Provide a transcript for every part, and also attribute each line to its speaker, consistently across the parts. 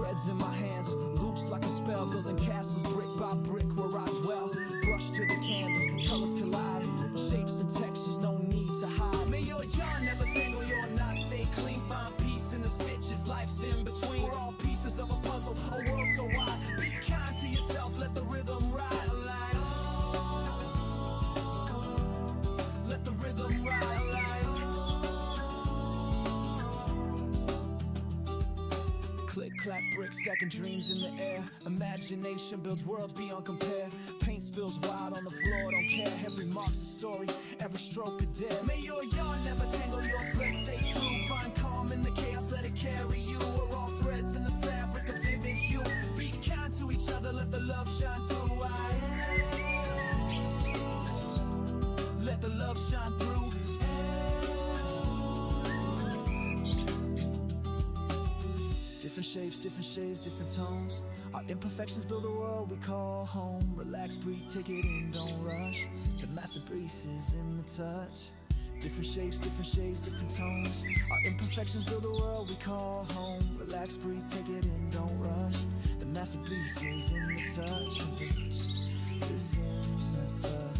Speaker 1: threads in my hands, loops like a spell, building castles brick by brick where I dwell. Brush to the canvas, colors collide, shapes and textures, no need to hide. May your yarn never tangle your knot, stay clean, find peace in the stitches, life's in between. We're all pieces of a puzzle, a world so wide. Be kind to yourself, let the rhythm ride. Like, oh, let the rhythm ride. Like, oh. Click, clack, brick, stacking dreams in the air. Imagination builds worlds beyond compare. Paint spills wild on the floor, don't care. Every mark's a story, every stroke a dare. May your yarn never tangle your thread, stay true. Find calm in the chaos, let it carry you. We're all threads in the fabric of vivid hue. Be kind to each other, let the love shine through. Let the love shine through. Different shapes, different shades, different tones. Our imperfections build a world we call home. Relax, breathe, take it in, don't rush. The masterpiece is in the touch. Different shapes, different shades, different tones. Our imperfections build a world we call home. Relax, breathe, take it in, don't rush. The masterpiece is in the touch. Is in the touch.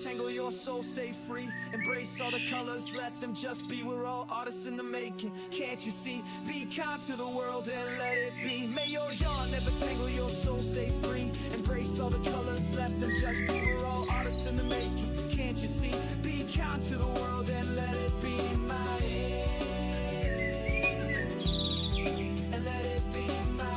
Speaker 1: Tangle your soul, stay free. Embrace all the colors, let them just be. We're all artists in the making, can't you see? Be kind to the world and let it be. May your yarn never tangle your soul, stay free. Embrace all the colors, let them just be. We're all artists in the making, can't you see? Be kind to the world and let it be. My and let it be my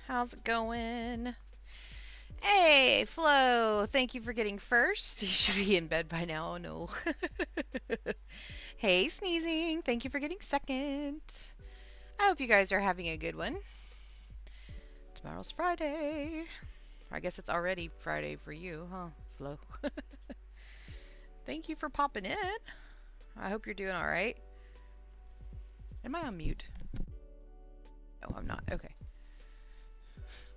Speaker 2: How's it going? Hey, Flo! Thank you for getting first. You should be in bed by now. Oh no. Hey, Sneezing! Thank you for getting second. I hope you guys are having a good one. Tomorrow's Friday. I guess it's already Friday for you, huh, Flo? Thank you for popping in. I hope you're doing alright. Am I on mute? No, I'm not. Okay.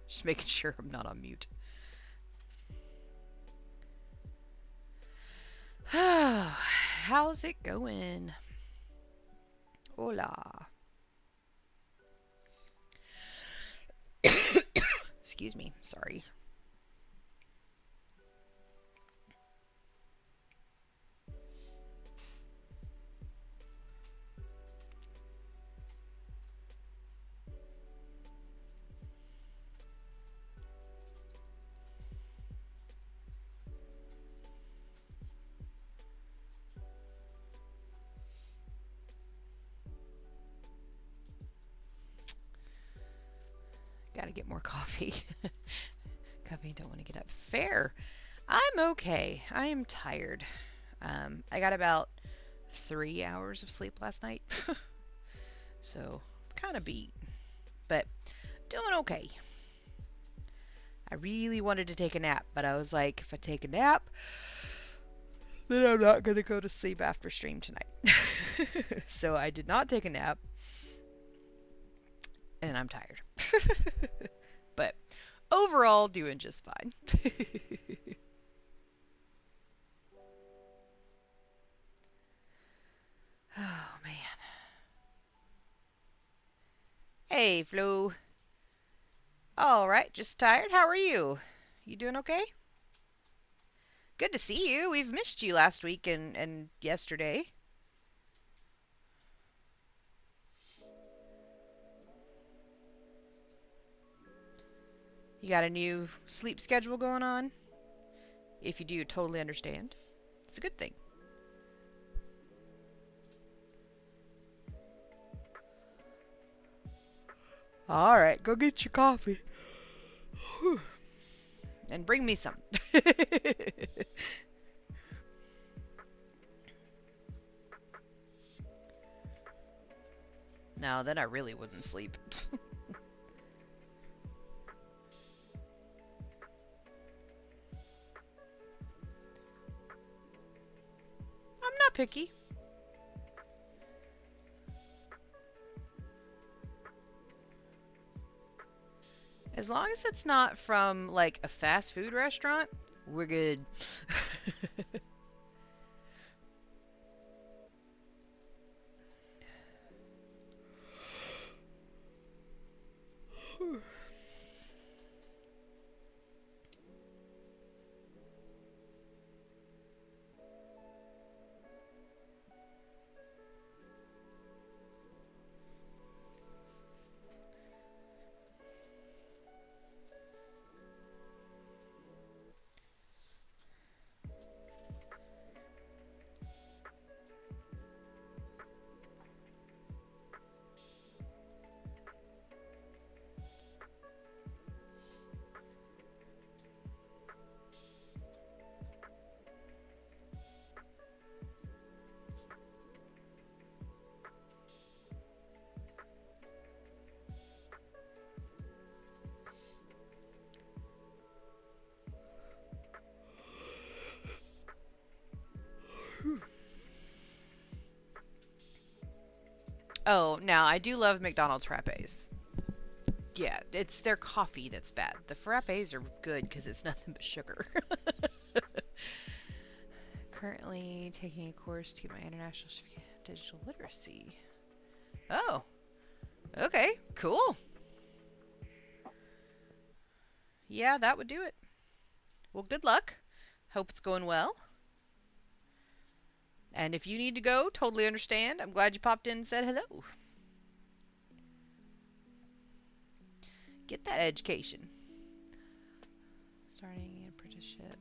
Speaker 2: Just making sure I'm not on mute. How's it going? Hola. Excuse me. Sorry. get more coffee. Coffee, don't want to get up. Fair. I'm okay. I am tired. I got about 3 hours of sleep last night. So, kind of beat. But doing okay. I really wanted to take a nap, but I was like, if I take a nap, then I'm not going to go to sleep after stream tonight. So I did not take a nap. And I'm tired. But overall, doing just fine. Oh, man. Hey, Flo. All right, just tired. How are you? You doing okay? Good to see you. We've missed you last week and yesterday. You got a new sleep schedule going on? If you do, totally understand. It's a good thing. All right, go get your coffee. And bring me some. No, then I really wouldn't sleep. I'm not picky. As long as it's not from, like, a fast food restaurant, we're good. Oh, now I do love McDonald's frappes. Yeah, it's their coffee that's bad. The frappes are good because it's nothing but sugar. Currently taking a course to get my international certificate in digital literacy. Oh, okay, cool. Yeah, that would do it. Well, good luck. Hope it's going well. And if you need to go, totally understand. I'm glad you popped in and said hello. Get that education. Starting an apprenticeship.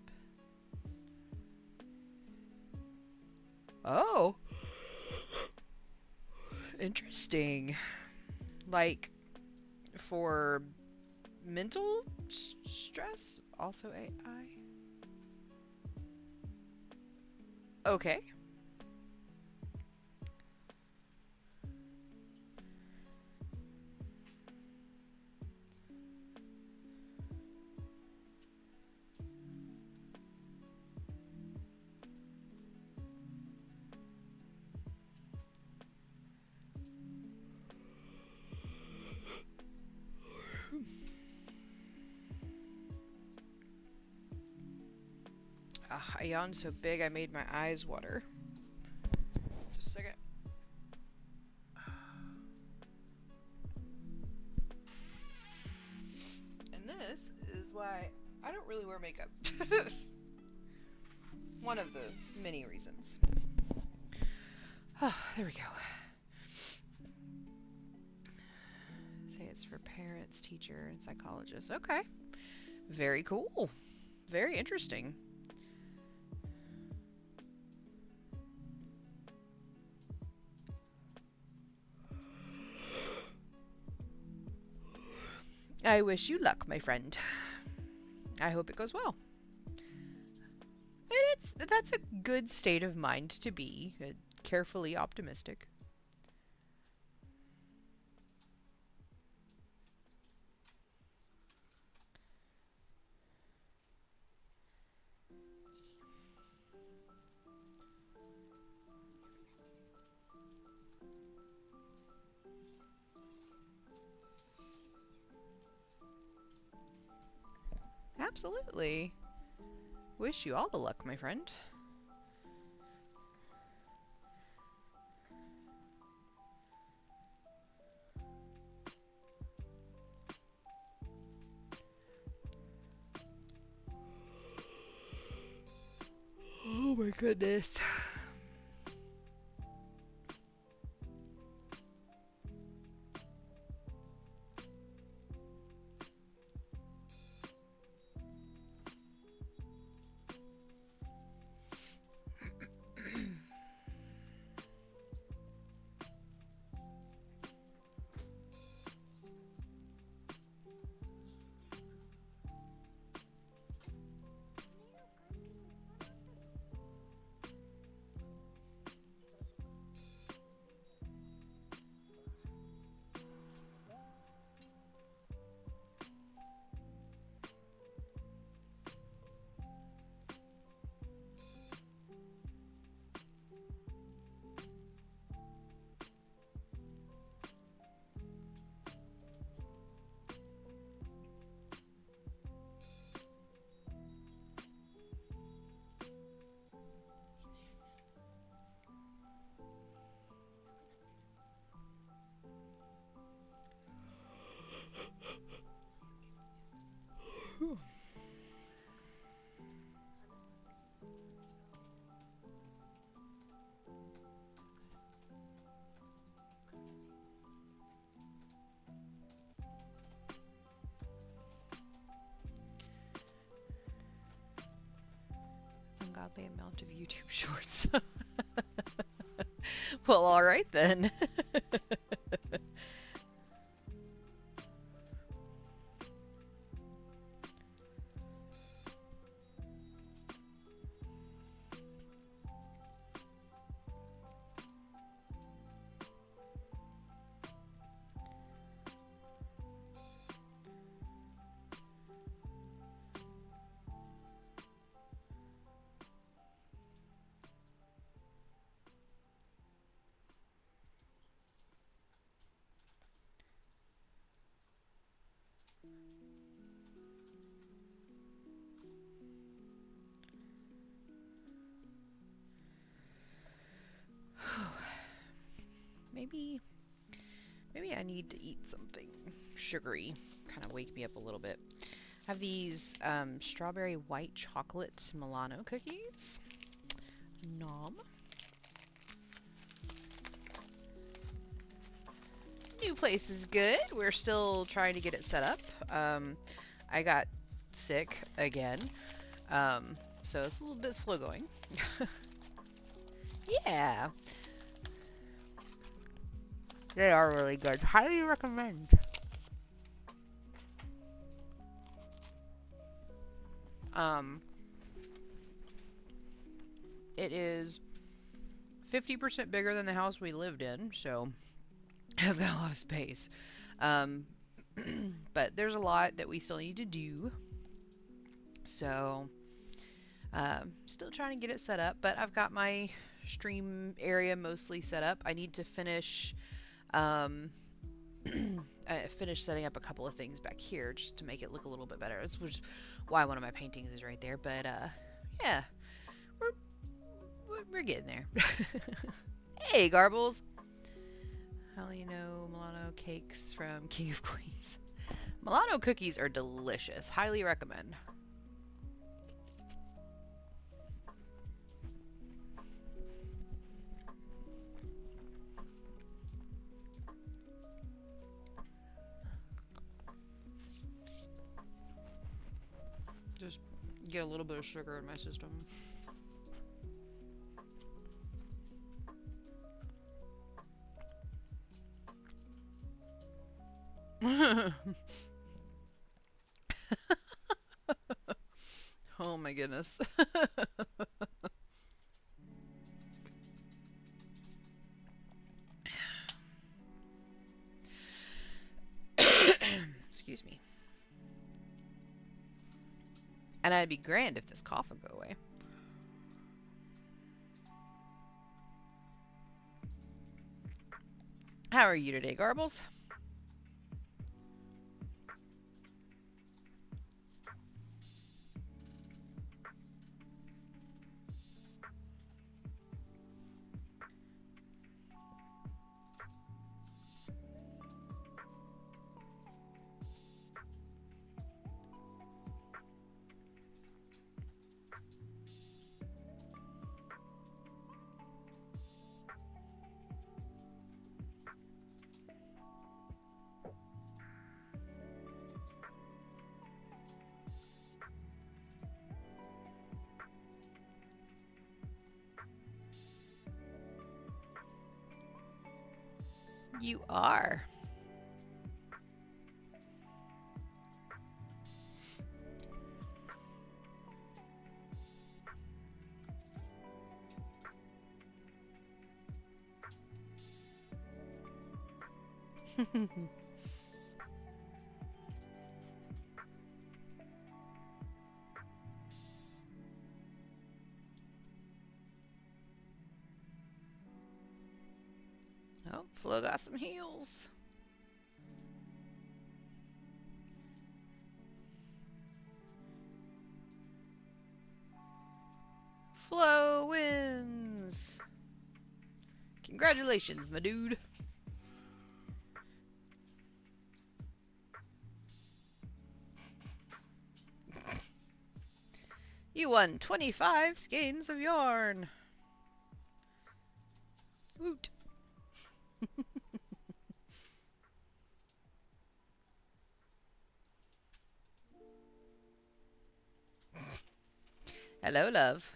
Speaker 2: Oh. Interesting. Like, for mental stress? Also AI? Okay. I yawned so big I made my eyes water. Just a second. And this is why I don't really wear makeup. One of the many reasons. Oh, there we go. Say it's for parents, teacher, and psychologists. Okay. Very cool. Very interesting. I wish you luck, my friend. I hope it goes well. And that's a good state of mind to be, carefully optimistic. Absolutely. Wish you all the luck, my friend. Oh my goodness. Ungodly amount of YouTube shorts. Well, alright then. Maybe I need to eat something sugary, kind of wake me up a little bit. I have these strawberry white chocolate Milano cookies. Nom. New place is good. We're still trying to get it set up. I got sick again, so it's a little bit slow going. Yeah. They are really good. Highly recommend. It is 50% bigger than the house we lived in, so it has got a lot of space. But there's a lot that we still need to do. So, still trying to get it set up, but I've got my stream area mostly set up. I need to finish I finished setting up a couple of things back here just to make it look a little bit better. That's which why one of my paintings is right there. But yeah, we're getting there. Hey, Garbles. How do you know Milano cakes from King of Queens? Milano cookies are delicious. Highly recommend. Just get a little bit of sugar in my system. my goodness. Excuse me. And I'd be grand if this cough would go away. How are you today, Garbles? You are. Oh, Flo got some heels. Flo wins. Congratulations, my dude. You won 25 skeins of yarn. Woot. Hello, love.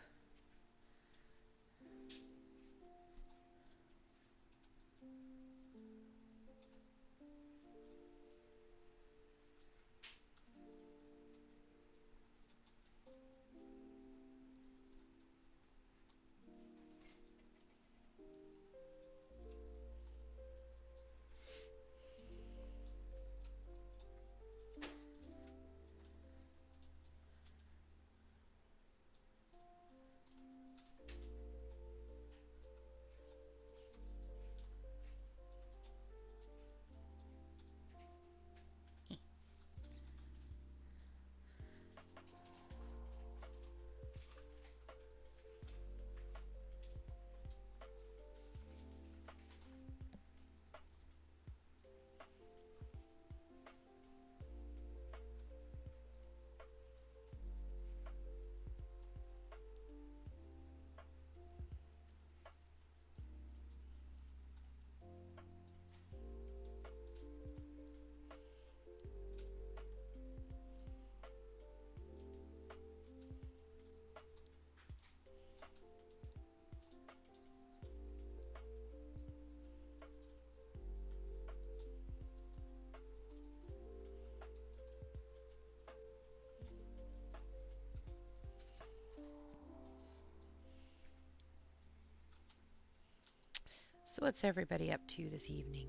Speaker 2: So what's everybody up to this evening?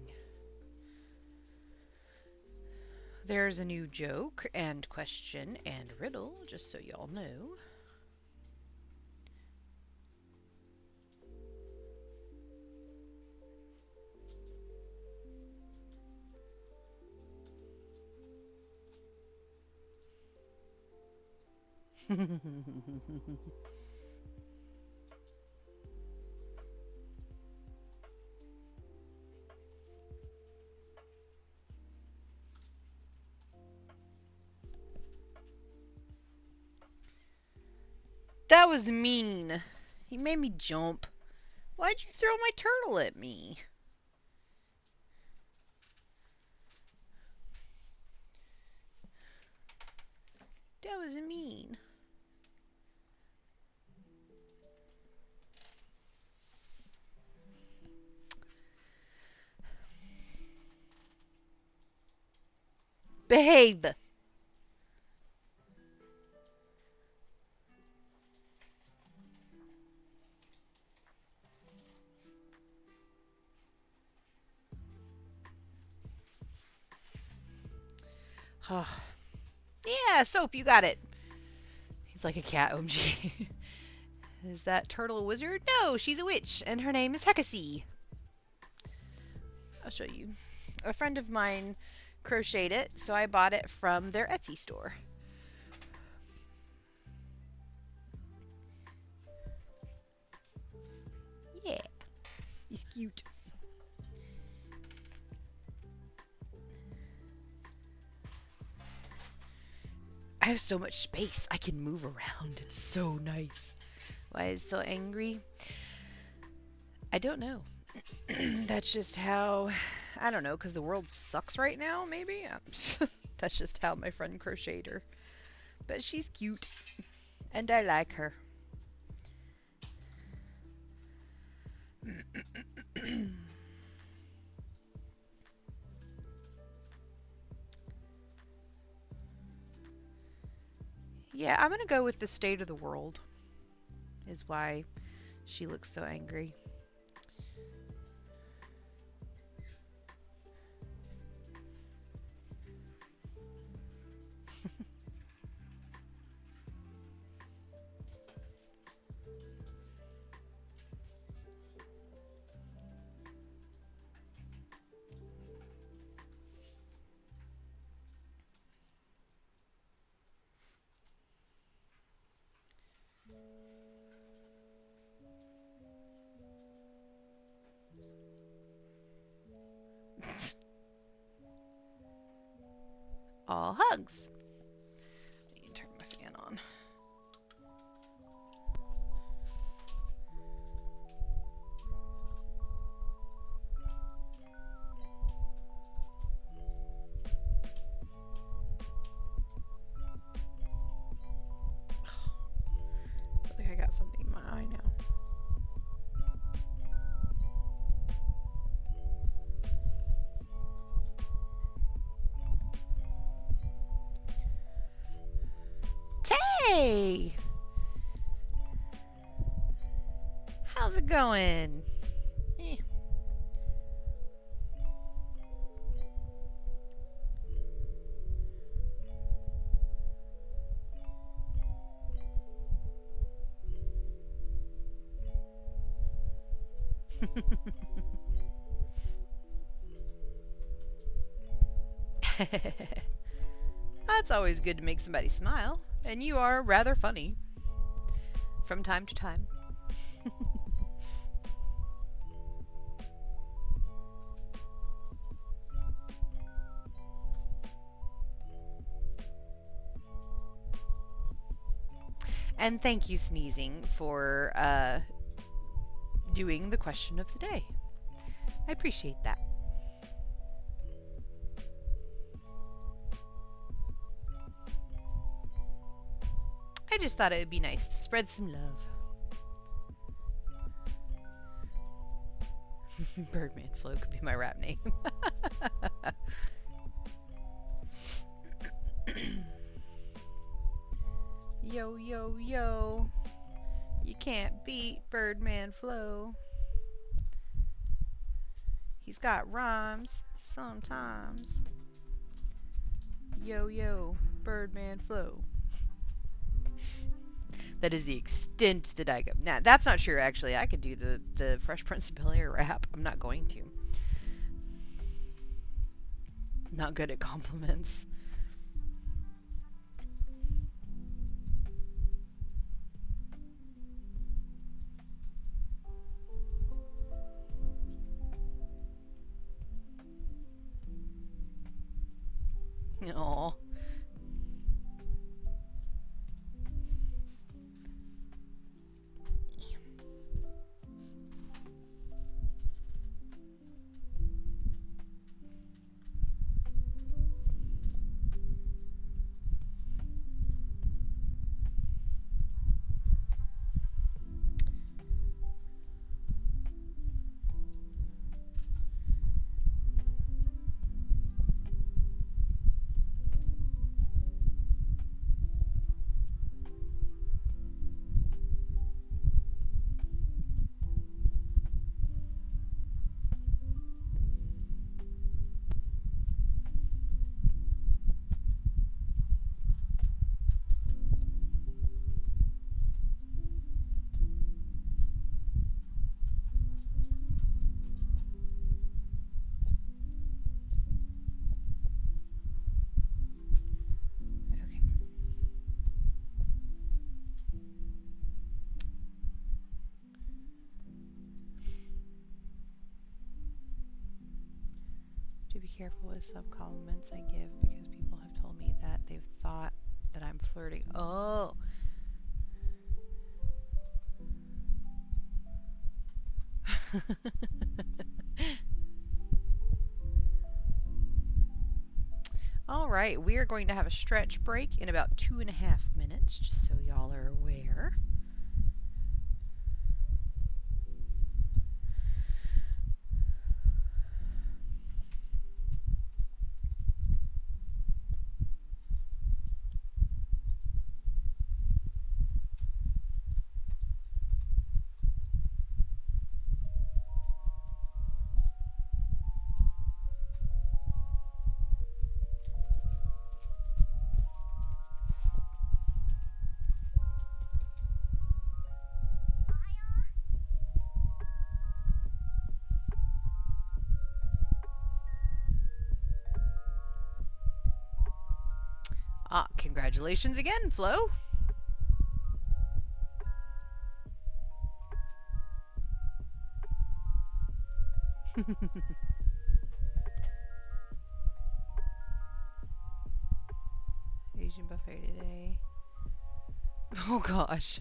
Speaker 2: There's a new joke and question and riddle, just so y'all know. That was mean. He made me jump. Why'd you throw my turtle at me? That was mean. Behave. Yeah, Soap, you got it. He's like a cat, OMG. Is that turtle a wizard? No, she's a witch, and her name is Hekasi. I'll show you. A friend of mine crocheted it, so I bought it from their Etsy store. Yeah, he's cute. I have so much space. I can move around. It's so nice. Why is it so angry? I don't know. That's just how, I don't know, because the world sucks right now, maybe? That's just how my friend crocheted her. But she's cute, and I like her. Yeah, I'm gonna go with the state of the world, is why she looks so angry. All hugs. Let me turn my fan on. I feel like I got something in my eye now. Tay! How's it going? Eh. That's always good to make somebody smile, and you are rather funny from time to time. And thank you, Sneezing, for doing the question of the day. I appreciate that. I just thought it would be nice to spread some love. Birdman Flo could be my rap name. Yo, yo, yo. You can't beat Birdman Flo. He's got rhymes sometimes. Yo, yo, Birdman Flo. That is the extent that I go. Now, that's not true, actually. I could do the Fresh Prince of Bel-Air rap. I'm not going to. Not good at compliments. Aww. careful with some compliments I give because people have told me that they've thought that I'm flirting. Oh. All right, we are going to have a stretch break in about 2.5 minutes, just so y'all are aware. Ah, congratulations again, Flo. Asian buffet today. Oh gosh.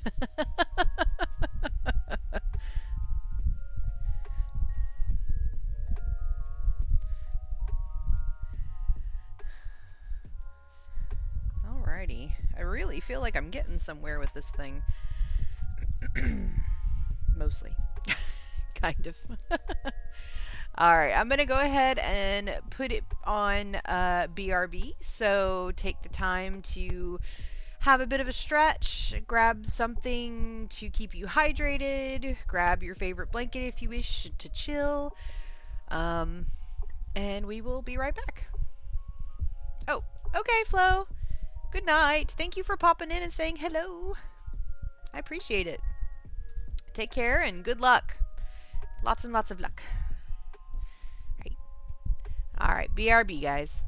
Speaker 2: Alrighty. I really feel like I'm getting somewhere with this thing. Mostly. Kind of. Alright, I'm going to go ahead and put it on BRB. So take the time to have a bit of a stretch, grab something to keep you hydrated, grab your favorite blanket if you wish to chill, and we will be right back. Oh, okay, Flo. Good night. Thank you for popping in and saying hello. I appreciate it. Take care and good luck. Lots and lots of luck. All right, BRB, guys.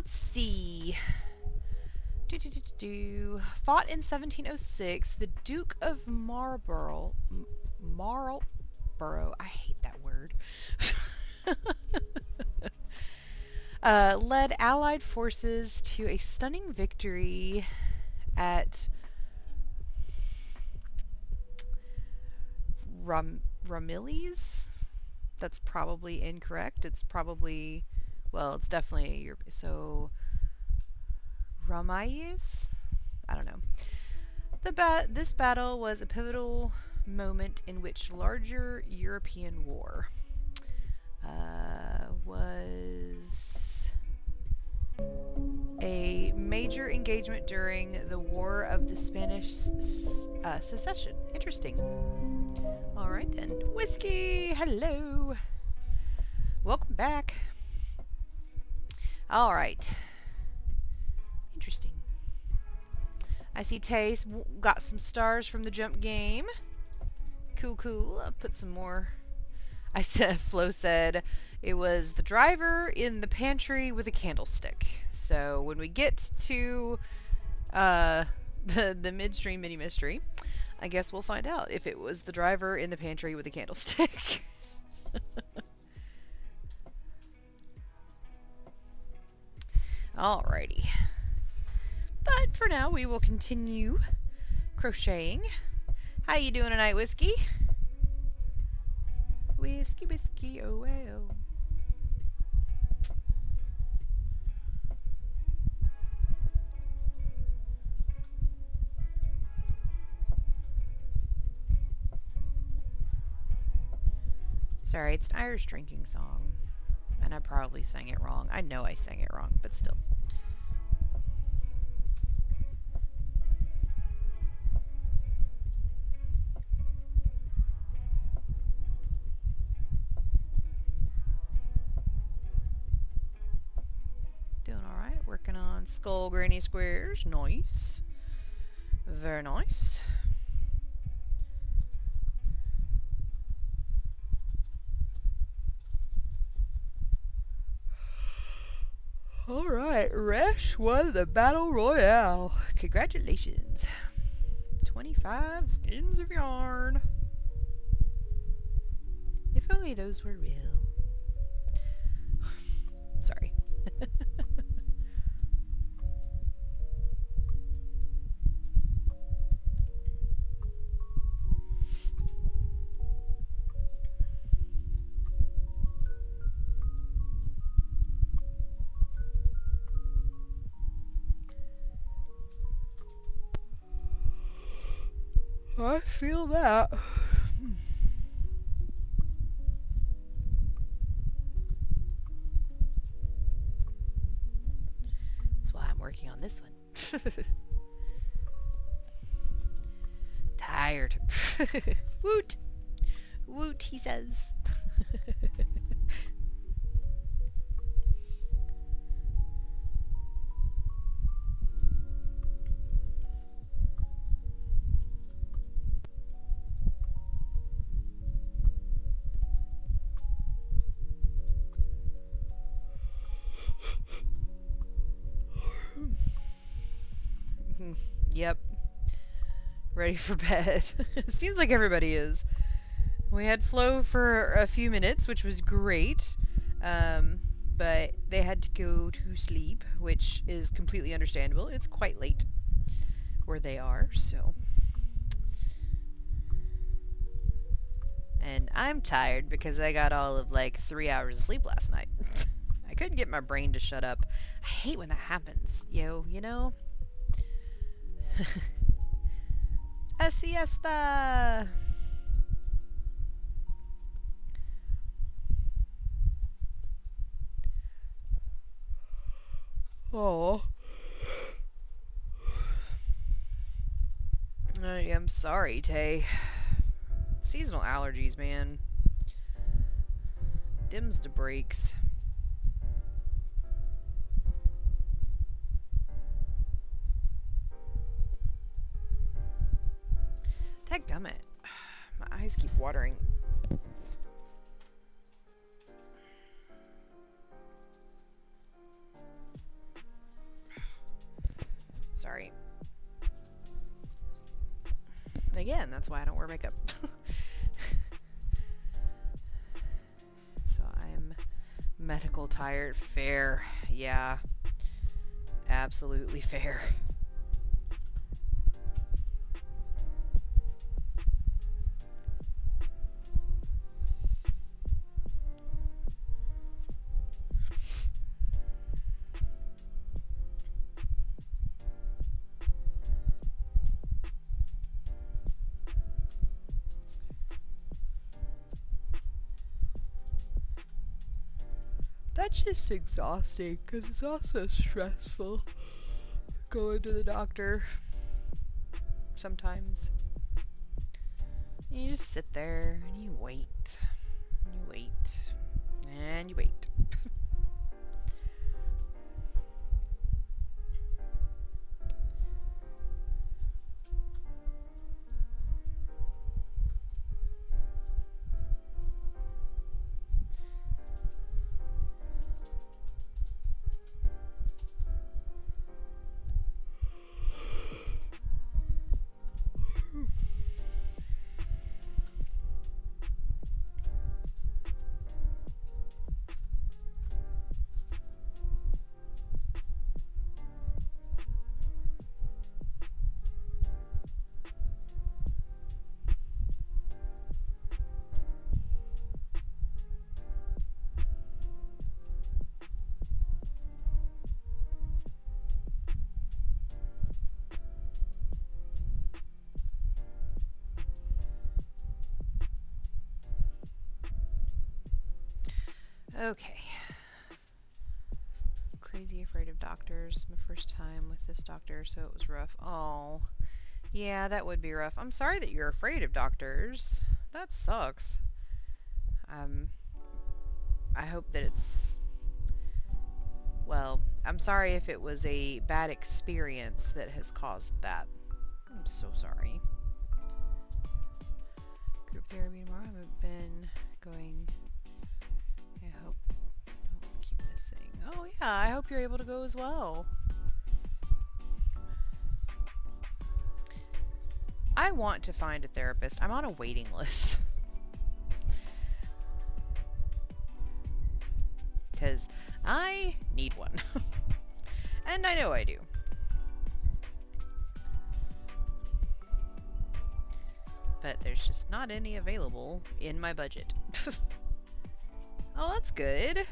Speaker 2: Let's see. Fought in 1706, the Duke of Marlborough. Marlborough. I hate that word. Led Allied forces to a stunning victory at Ramillies? That's probably incorrect. It's probably, well, it's definitely your, so Ramillies? I don't know. This battle was a pivotal moment in which larger European war was a major engagement during the War of the Spanish Secession. Interesting. All right then. Whiskey, hello. Welcome back. All right. Interesting. I see Tay's got some stars from the jump game. Cool, cool. I'll put some more. Flo said it was the driver in the pantry with a candlestick. So when we get to the midstream mini mystery, I guess we'll find out if it was the driver in the pantry with a candlestick. Alrighty. But for now, we will continue crocheting. How you doing tonight, Whiskey? Whiskey, whiskey, oh, oh. Sorry, it's an Irish drinking song. And I probably sang it wrong. I know I sang it wrong, but still. Doing alright. Working on skull granny squares. Nice. Very nice. Alright, Resh won the Battle Royale. Congratulations. 25 skins of yarn. If only those were real. Sorry. I feel that. That's why I'm working on this one. Tired. Woot! Woot, he says. Yep. Ready for bed. Seems like everybody is. We had Flo for a few minutes, which was great. But they had to go to sleep, which is completely understandable. It's quite late where they are, so. And I'm tired because I got all of like 3 hours of sleep last night. I couldn't get my brain to shut up. I hate when that happens, you know? A siesta! Oh. I am sorry, Tay. Seasonal allergies, man. Dims the brakes. Dadgummit. My eyes keep watering. Sorry. Again, that's why I don't wear makeup. So I'm medical tired. Fair. Yeah. Absolutely fair. That's just exhausting because it's also stressful going to the doctor sometimes. You just sit there and you wait. And you wait. And you wait. Okay. Crazy afraid of doctors. My first time with this doctor, so it was rough. Oh, yeah, that would be rough. I'm sorry that you're afraid of doctors. That sucks. I hope that it's... Well, I'm sorry if it was a bad experience that has caused that. I'm so sorry. Group therapy tomorrow. I haven't been going... I hope... Don't keep missing. Oh yeah, I hope you're able to go as well. I want to find a therapist. I'm on a waiting list. Because I need one. And I know I do. But there's just not any available in my budget. Oh, that's good.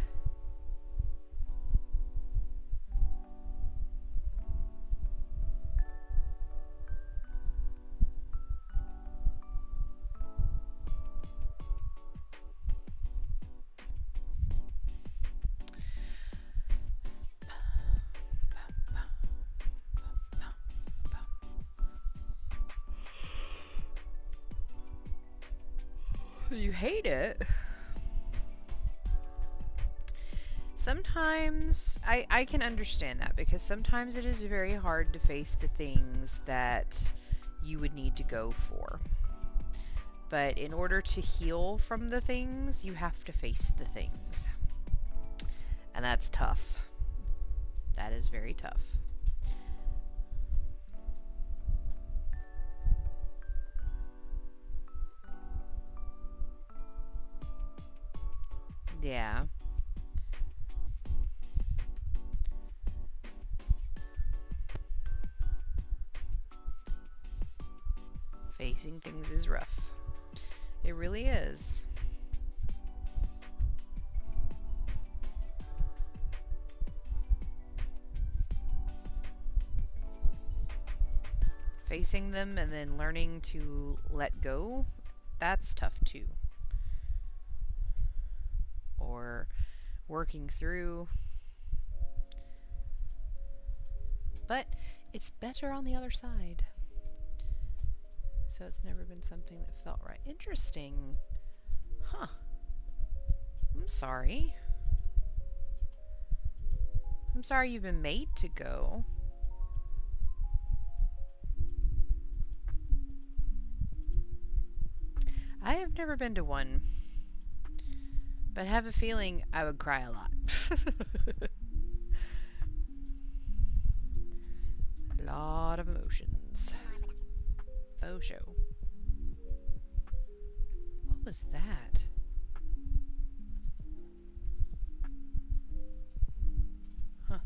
Speaker 2: You hate it. Sometimes I can understand that, because sometimes it is very hard to face the things that you would need to go for. But in order to heal from the things, you have to face the things. And that's tough. That is very tough. Yeah. Facing things is rough. It really is. Facing them and then learning to let go, that's tough too. Or working through. But it's better on the other side. So it's never been something that felt right. Interesting. Huh. I'm sorry. I'm sorry you've been made to go. I have never been to one, but I have a feeling I would cry a lot. Lot of emotions. Faux show. What was that? Huh.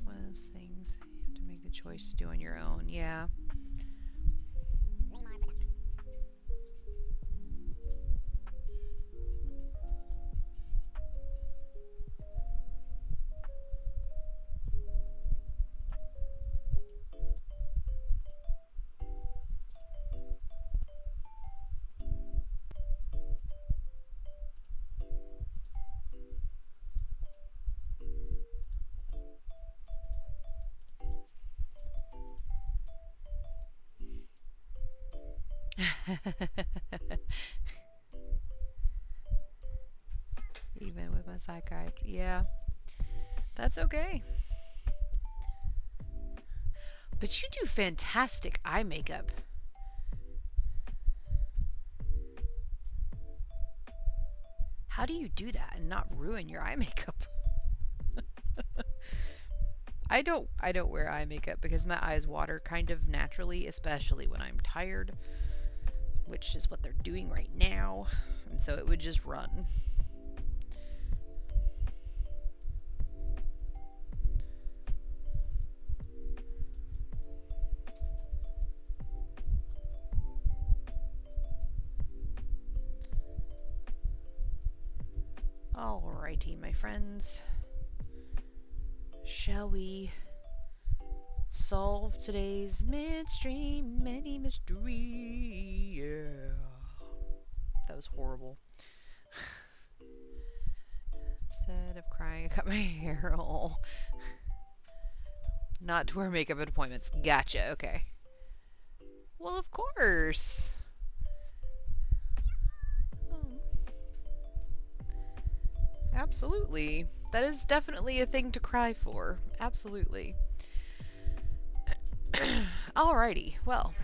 Speaker 2: One of those things you have to make the choice to do on your own. Yeah. Even with my psychiatry. Yeah. That's okay. But you do fantastic eye makeup. How do you do that and not ruin your eye makeup? I don't wear eye makeup because my eyes water kind of naturally, especially when I'm tired, which is what they're doing right now. And so it would just run. Alrighty, my friends. Shall we solve today's mini mystery? Yeah. That was horrible. Instead of crying, I cut my hair. Oh. Not to wear makeup at appointments. Gotcha, okay. Well, of course. Absolutely. That is definitely a thing to cry for. Absolutely. Alrighty, well.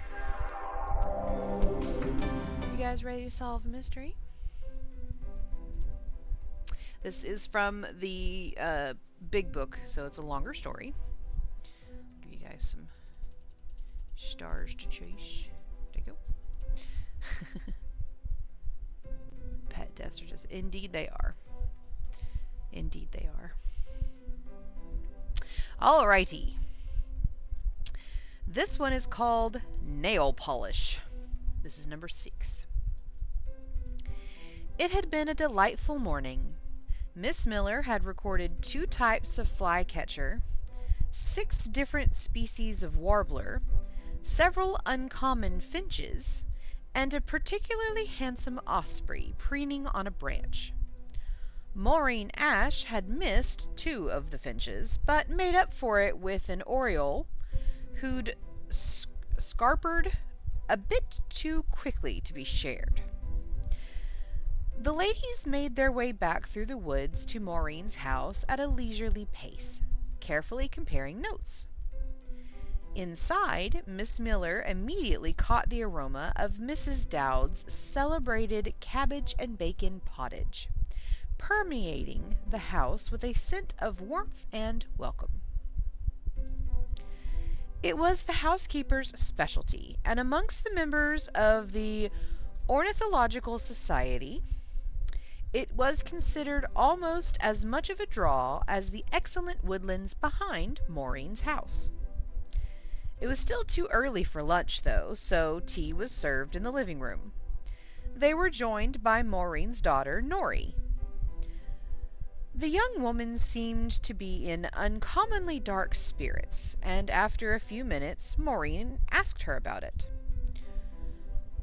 Speaker 2: You guys ready to solve a mystery? This is from the big book, so it's a longer story. I'll give you guys some stars to chase. There you go. Pet deaths are just... Indeed they are. Indeed they are. Alrighty. This one is called Nail Polish. This is number 6. It had been a delightful morning. Miss Miller had recorded 2 types of flycatcher, 6 different species of warbler, several uncommon finches, and a particularly handsome osprey preening on a branch. Maureen Ash had missed 2 of the finches, but made up for it with an oriole who'd scarpered a bit too quickly to be shared. The ladies made their way back through the woods to Maureen's house at a leisurely pace, carefully comparing notes. Inside, Miss Miller immediately caught the aroma of Mrs. Dowd's celebrated cabbage and bacon pottage, permeating the house with a scent of warmth and welcome. It was the housekeeper's specialty, and amongst the members of the Ornithological Society, it was considered almost as much of a draw as the excellent woodlands behind Maureen's house. It was still too early for lunch, though, so tea was served in the living room. They were joined by Maureen's daughter, Norrie. The young woman seemed to be in uncommonly dark spirits, and after a few minutes, Maureen asked her about it.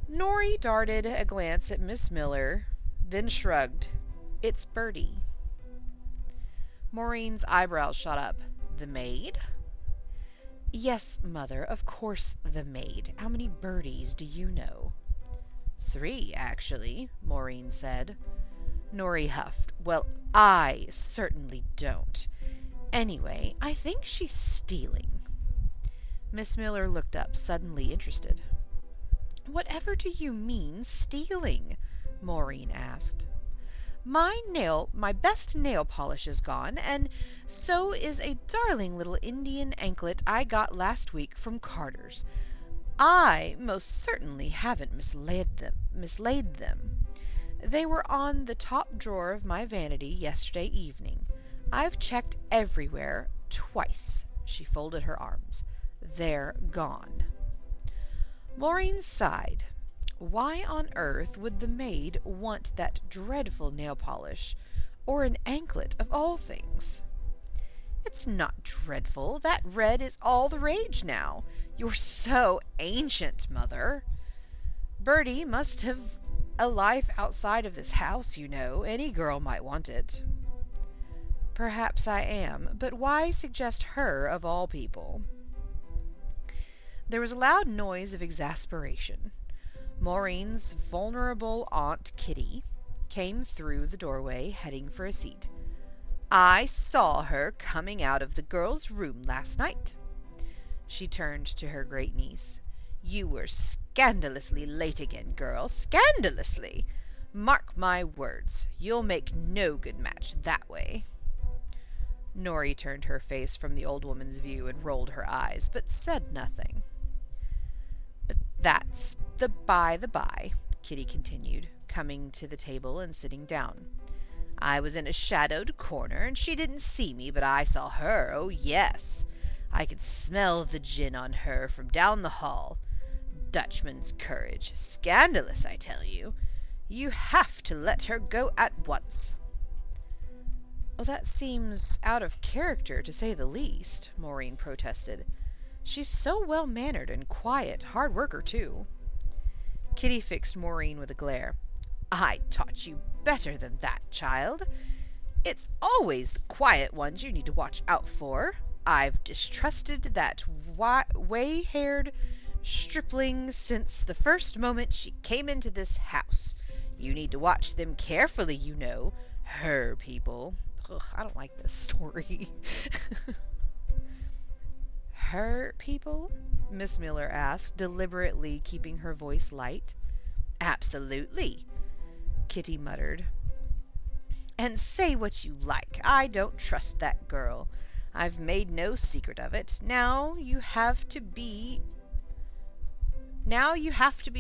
Speaker 2: Norrie darted a glance at Miss Miller, then shrugged. "It's Bertie." Maureen's eyebrows shot up. "The maid?" "Yes, Mother, of course the maid. How many birdies do you know?" "3, actually," Maureen said. Norrie huffed. "Well, I certainly don't. Anyway, I think she's stealing." Miss Miller looked up, suddenly interested. "Whatever do you mean, stealing?" Maureen asked. My best nail polish is gone, and so is a darling little Indian anklet I got last week from Carter's. I most certainly haven't mislaid them. They were on the top drawer of my vanity yesterday evening. I've checked everywhere twice. She folded her arms. They're gone. Maureen sighed. Why on earth would the maid want that dreadful nail polish, or an anklet of all things? It's not dreadful. That red is all the rage now. You're so ancient, Mother. Bertie must have a life outside of this house, you know. Any girl might want it. Perhaps I am, but why suggest her of all people? There was a loud noise of exasperation. Maureen's vulnerable Aunt Kitty came through the doorway, heading for a seat. I saw her coming out of the girls' room last night. She turned to her great-niece. You were scandalously late again, girl. Scandalously! Mark my words, you'll make no good match that way. Norrie turned her face from the old woman's view and rolled her eyes, but said nothing. But that's the by, Kitty continued, coming to the table and sitting down. I was in a shadowed corner, and she didn't see me, but I saw her, oh yes. I could smell the gin on her from down the hall. Dutchman's courage. Scandalous, I tell you. You have to let her go at once. Well, that seems out of character, to say the least, Maureen protested. She's so well-mannered and quiet, hard worker, too. Kitty fixed Maureen with a glare. I taught you better than that, child. It's always the quiet ones you need to watch out for. I've distrusted that way-haired stripling since the first moment she came into this house. You need to watch them carefully, you know. Her people. Ugh, I don't like this story. Her people? Miss Miller asked, deliberately keeping her voice light. Absolutely, Kitty muttered. And say what you like, I don't trust that girl. I've made no secret of it. Now you have to be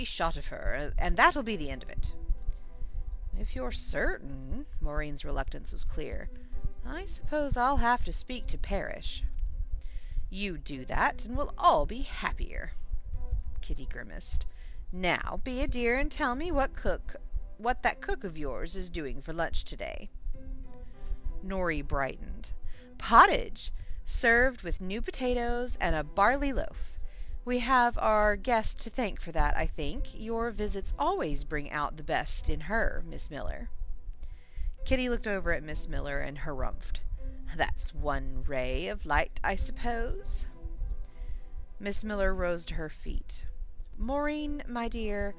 Speaker 2: shot of her, and that'll be the end of it. If you're certain, Maureen's reluctance was clear. I suppose I'll have to speak to Parrish. You do that, and we'll all be happier. Kitty grimaced. Now, be a dear and tell me what that cook of yours is doing for lunch today. Norrie brightened. Pottage, served with new potatoes and a barley loaf. We have our guest to thank for that, I think. Your visits always bring out the best in her, Miss Miller. Kitty looked over at Miss Miller and harumphed. That's one ray of light, I suppose. Miss Miller rose to her feet. Maureen, my dear,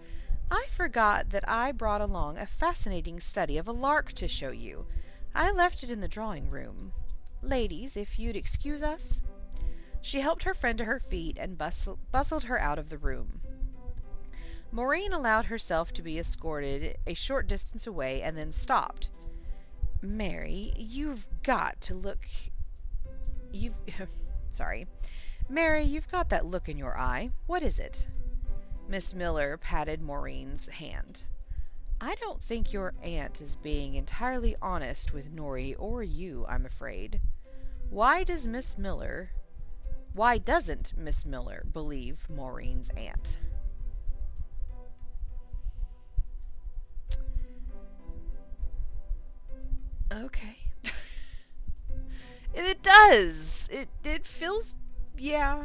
Speaker 2: I forgot that I brought along a fascinating study of a lark to show you. I left it in the drawing room. Ladies, if you'd excuse us. She helped her friend to her feet and bustled her out of the room. Maureen allowed herself to be escorted a short distance away and then stopped. Mary, you've got to look... Mary, you've got that look in your eye. What is it? Miss Miller patted Maureen's hand. I don't think your aunt is being entirely honest with Norrie or you, I'm afraid. Why doesn't Miss Miller believe Maureen's aunt? Okay. It does. It feels, yeah.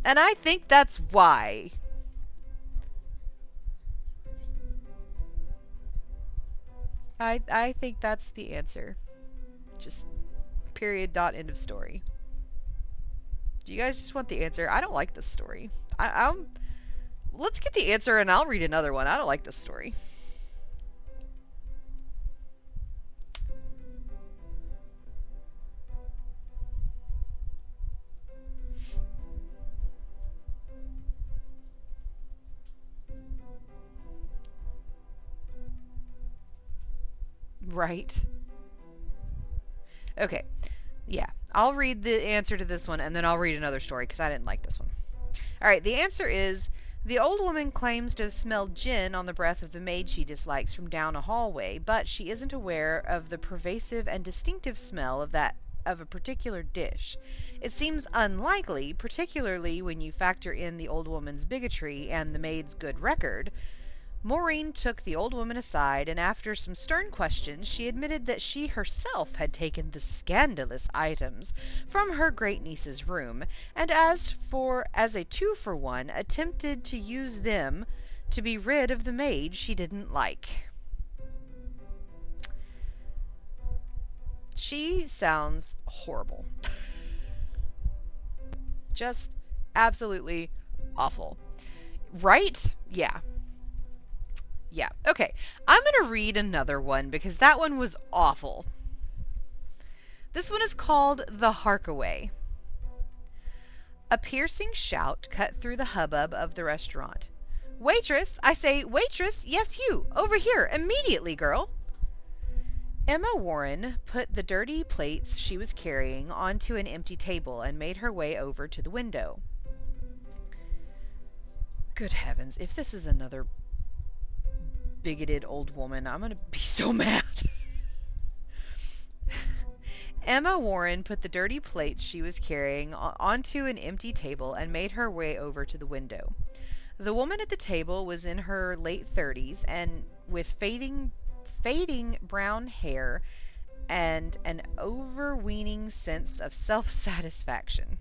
Speaker 2: And I think that's why. I think that's the answer. Just period, dot, end of story. Do you guys just want the answer? I don't like this story. Let's get the answer and I'll read another one. I don't like this story. Right. Okay. Yeah. I'll read the answer to this one and then I'll read another story because I didn't like this one. All right. The answer is the old woman claims to have smelled gin on the breath of the maid she dislikes from down a hallway, but she isn't aware of the pervasive and distinctive smell of a particular dish. It seems unlikely, particularly when you factor in the old woman's bigotry and the maid's good record. Maureen took the old woman aside, and after some stern questions, she admitted that she herself had taken the scandalous items from her great-niece's room, and as a 2-for-1, attempted to use them to be rid of the maid she didn't like. She sounds horrible. Just absolutely awful. Right? Yeah. Yeah. Okay. I'm going to read another one because that one was awful. This one is called The Harkaway. A piercing shout cut through the hubbub of the restaurant. Waitress! I say, waitress! Yes, you! Over here! Immediately, girl! Emma Warren put the dirty plates she was carrying onto an empty table and made her way over to the window. Good heavens, if this is another bigoted old woman, I'm going to be so mad. Emma Warren put the dirty plates she was carrying onto an empty table and made her way over to the window. The woman at the table was in her late 30s and with fading brown hair and an overweening sense of self-satisfaction.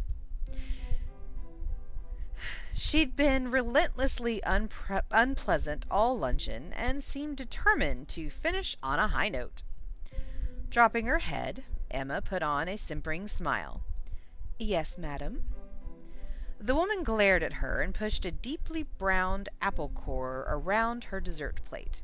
Speaker 2: She'd been relentlessly unpleasant all luncheon and seemed determined to finish on a high note. Dropping her head, Emma put on a simpering smile. Yes, madam. The woman glared at her and pushed a deeply browned apple core around her dessert plate.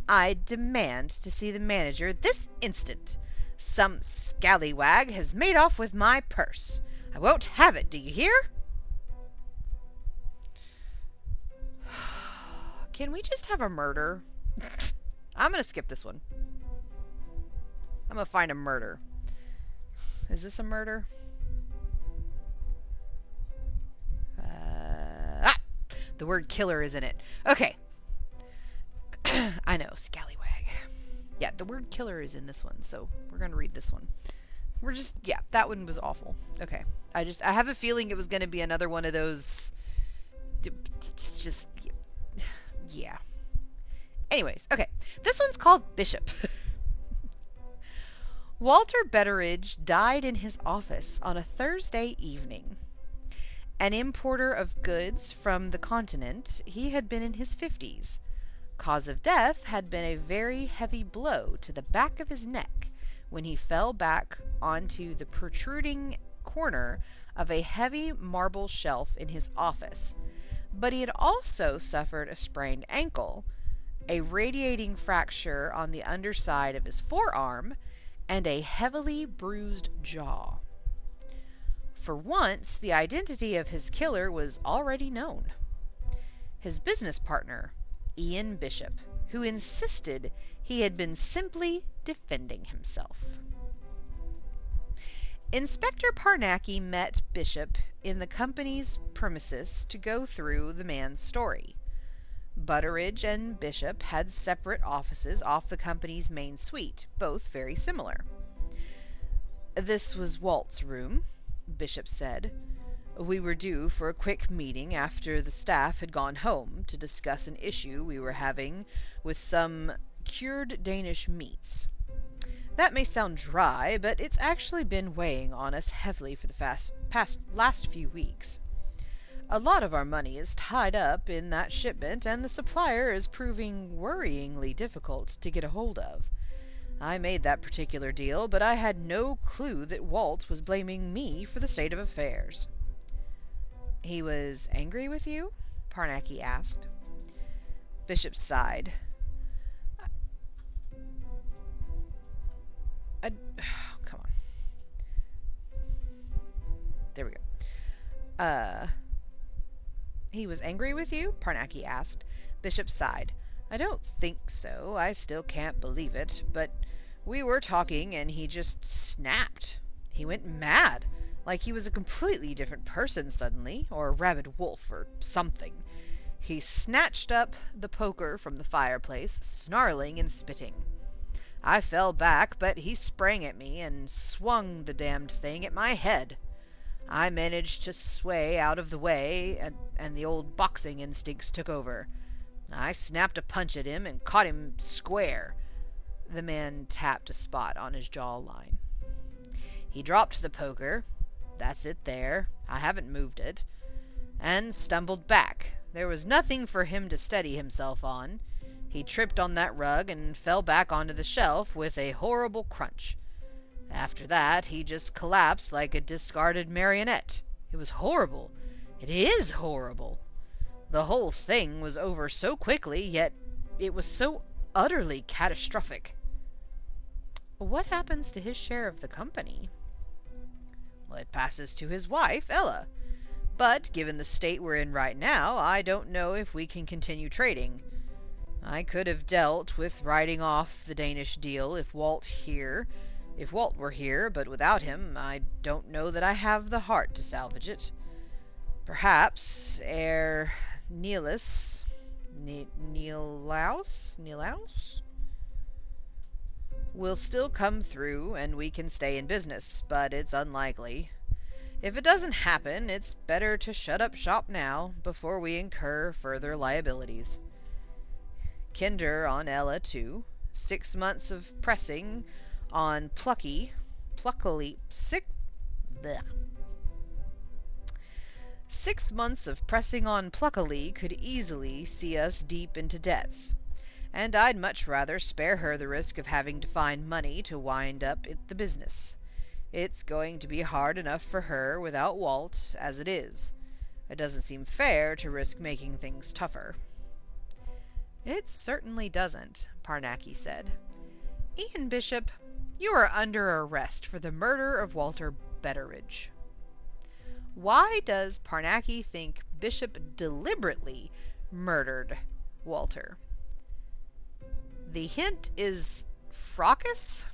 Speaker 2: I demand to see the manager this instant. Some scallywag has made off with my purse. I won't have it, do you hear? Can we just have a murder? I'm going to skip this one. I'm going to find a murder. Is this a murder? The word killer is in it. Okay. I know, scallywag. Yeah, the word killer is in this one, so we're going to read this one. That one was awful. Okay. I have a feeling it was going to be another one of those, yeah. Anyways, okay. This one's called Bishop. Walter Betteridge died in his office on a Thursday evening. An importer of goods from the continent, he had been in his 50s. Cause of death had been a very heavy blow to the back of his neck when he fell back onto the protruding corner of a heavy marble shelf in his office. But he had also suffered a sprained ankle, a radiating fracture on the underside of his forearm, and a heavily bruised jaw. For once, the identity of his killer was already known. His business partner, Ian Bishop, who insisted he had been simply defending himself. Inspector Parnacki met Bishop in the company's premises to go through the man's story. Butteridge and Bishop had separate offices off the company's main suite, both very similar. This was Walt's room, Bishop said. We were due for a quick meeting after the staff had gone home to discuss an issue we were having with some cured Danish meats. That may sound dry, but it's actually been weighing on us heavily for the last few weeks. A lot of our money is tied up in that shipment, and the supplier is proving worryingly difficult to get a hold of. I made that particular deal, but I had no clue that Walt was blaming me for the state of affairs. He was angry with you? Parnacki asked. Bishop sighed. Come on. There we go. He was angry with you? Parnacki asked. Bishop sighed. I don't think so. I still can't believe it, but We were talking and he just snapped. He went mad, like he was a completely different person suddenly, or a rabid wolf or something. He snatched up the poker from the fireplace, snarling and spitting. I fell back, but he sprang at me and swung the damned thing at my head. I managed to sway out of the way, and the old boxing instincts took over. I snapped a punch at him and caught him square. The man tapped a spot on his jawline. He dropped the poker. That's it there. I haven't moved it. And stumbled back. There was nothing for him to steady himself on. He tripped on that rug and fell back onto the shelf with a horrible crunch. After that, he just collapsed like a discarded marionette. It was horrible. It is horrible. The whole thing was over so quickly, yet it was so utterly catastrophic. What happens to his share of the company? Well, it passes to his wife, Ella. But, given the state we're in right now, I don't know if we can continue trading. I could have dealt with writing off the Danish deal if Walt were here, but without him, I don't know that I have the heart to salvage it. Perhaps Nielaus will still come through and we can stay in business, but it's unlikely. If it doesn't happen, it's better to shut up shop now before we incur further liabilities. Kinder on Ella too. 6 months of pressing on pluckily 6 months of pressing on pluckily could easily see us deep into debts, and I'd much rather spare her the risk of having to find money to wind up the business. It's going to be hard enough for her without Walt as it is. It doesn't seem fair to risk making things tougher. It certainly doesn't, Parnacki said. Ian Bishop, you are under arrest for the murder of Walter Betteridge. Why does Parnacki think Bishop deliberately murdered Walter? The hint is fracas?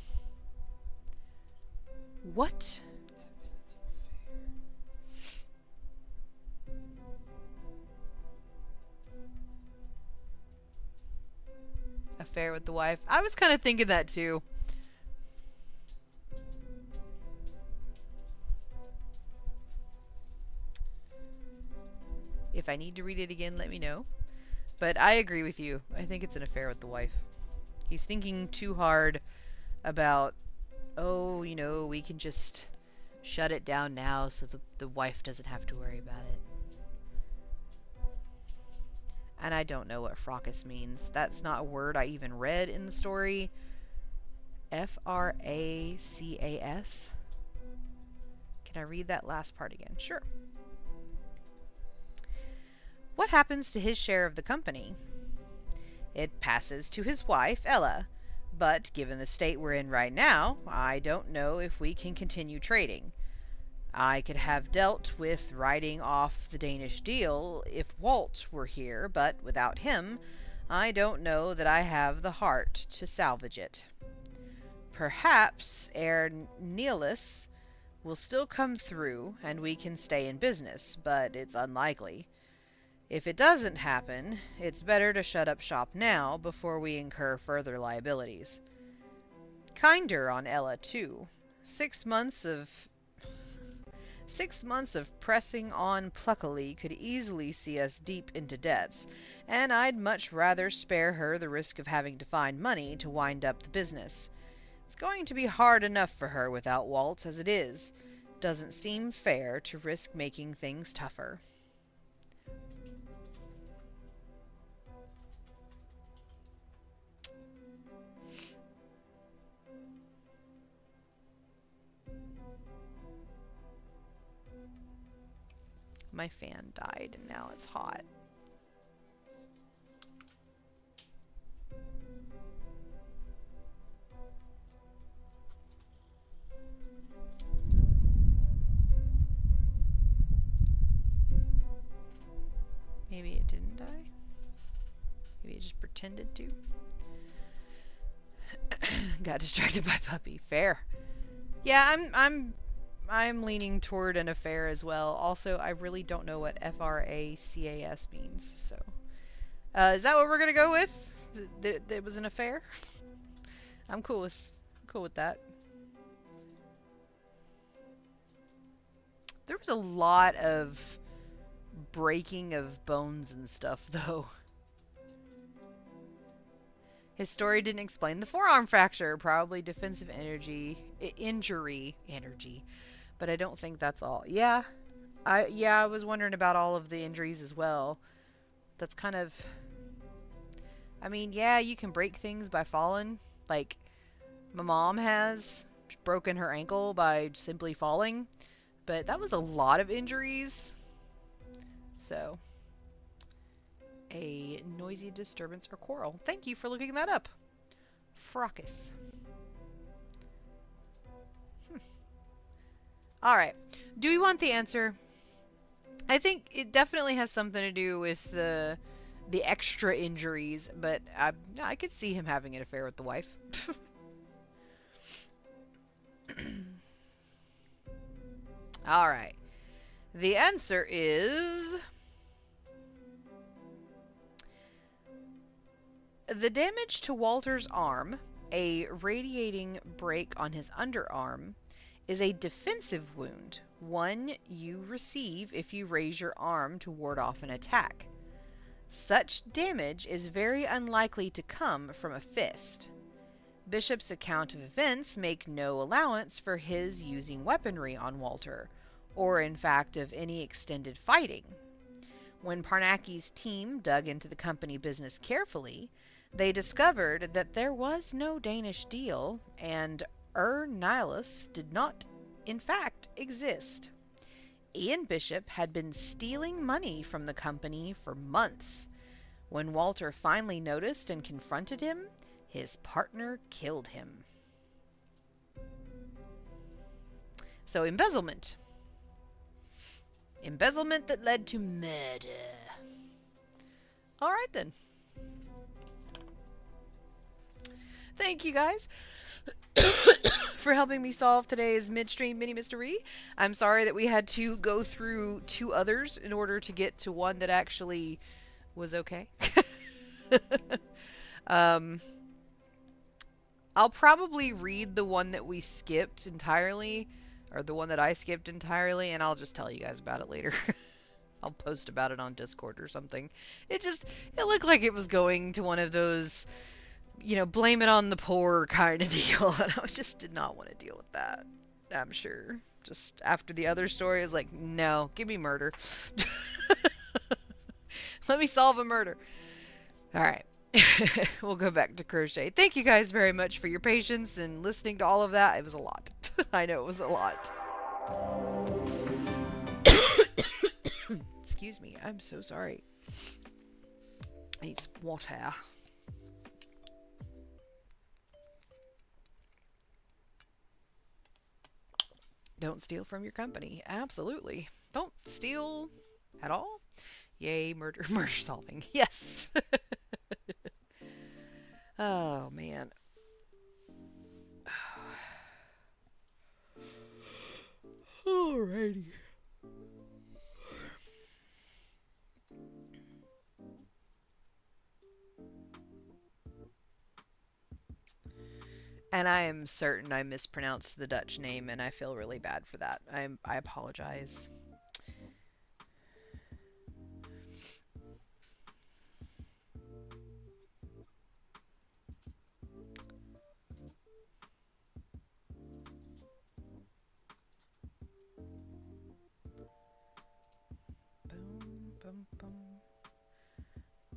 Speaker 2: What? Affair with the wife. I was kind of thinking that too. If I need to read it again, let me know. But I agree with you. I think it's an affair with the wife. He's thinking too hard about, we can just shut it down now so the wife doesn't have to worry about it. And I don't know what fracas means. That's not a word I even read in the story. Fracas? Can I read that last part again? Sure. What happens to his share of the company? It passes to his wife, Ella. But given the state we're in right now, I don't know if we can continue trading. I could have dealt with writing off the Danish deal if Walt were here, but without him, I don't know that I have the heart to salvage it. Perhaps Nielaus will still come through and we can stay in business, but it's unlikely. If it doesn't happen, it's better to shut up shop now before we incur further liabilities. Kinder on Ella, too. 6 months of pressing on pluckily could easily see us deep into debts, and I'd much rather spare her the risk of having to find money to wind up the business. It's going to be hard enough for her without Walt as it is. Doesn't seem fair to risk making things tougher. My fan died and now it's hot. Maybe it didn't die. Maybe it just pretended to. Got distracted by puppy. Fair. Yeah, I'm leaning toward an affair as well. Also, I really don't know what FRACAS means. So, is that what we're gonna go with? It was an affair. I'm cool with that. There was a lot of breaking of bones and stuff, though. His story didn't explain the forearm fracture, probably defensive injury, but I don't think that's all. Yeah, I was wondering about all of the injuries as well. That's kind of, I mean, yeah, you can break things by falling. Like my mom has broken her ankle by simply falling, but that was a lot of injuries. So, a noisy disturbance or quarrel. Thank you for looking that up. Fracas. Alright. Do we want the answer? I think it definitely has something to do with the extra injuries, but I could see him having an affair with the wife. Alright. The answer is... the damage to Walter's arm, a radiating break on his underarm, is a defensive wound, one you receive if you raise your arm to ward off an attack. Such damage is very unlikely to come from a fist. Bishop's account of events make no allowance for his using weaponry on Walter, or in fact of any extended fighting. When Parnacki's team dug into the company business carefully, they discovered that there was no Danish deal, and Nihilus did not, in fact, exist. Ian Bishop had been stealing money from the company for months. When Walter finally noticed and confronted him, his partner killed him. So, embezzlement. Embezzlement that led to murder. Alright then. Thank you guys for helping me solve today's midstream mini mystery. I'm sorry that we had to go through 2 others in order to get to one that actually was okay. I'll probably read the one that we skipped entirely, or the one that I skipped entirely, and I'll just tell you guys about it later. I'll post about it on Discord or something. It looked like it was going to one of those, blame it on the poor kind of deal. And I just did not want to deal with that. I'm sure. Just after the other story, I was like, no, give me murder. Let me solve a murder. All right. We'll go back to crochet. Thank you guys very much for your patience and listening to all of that. It was a lot. I know it was a lot. Excuse me. I'm so sorry. I need some water. Don't steal from your company. Absolutely. Don't steal at all. Yay, murder solving. Yes. Oh, man. Alrighty. And I am certain I mispronounced the Dutch name, and I feel really bad for that. I apologize. Bum, bum.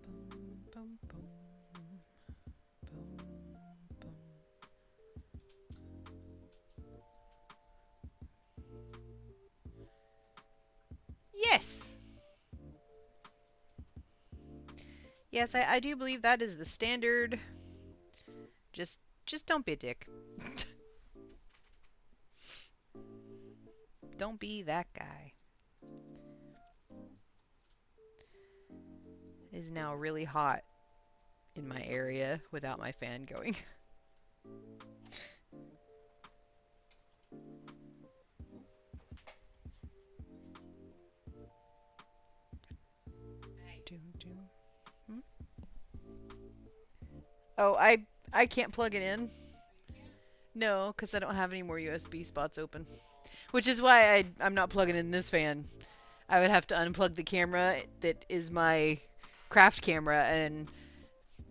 Speaker 2: Bum, bum, bum. Bum, bum. Yes! Yes, I do believe that is the standard. Just don't be a dick. Don't be that guy. It is now really hot in my area without my fan going. Doom, doom. Hmm? Oh, I can't plug it in. No, because I don't have any more USB spots open. Which is why I'm not plugging in this fan. I would have to unplug the camera that is my craft camera, and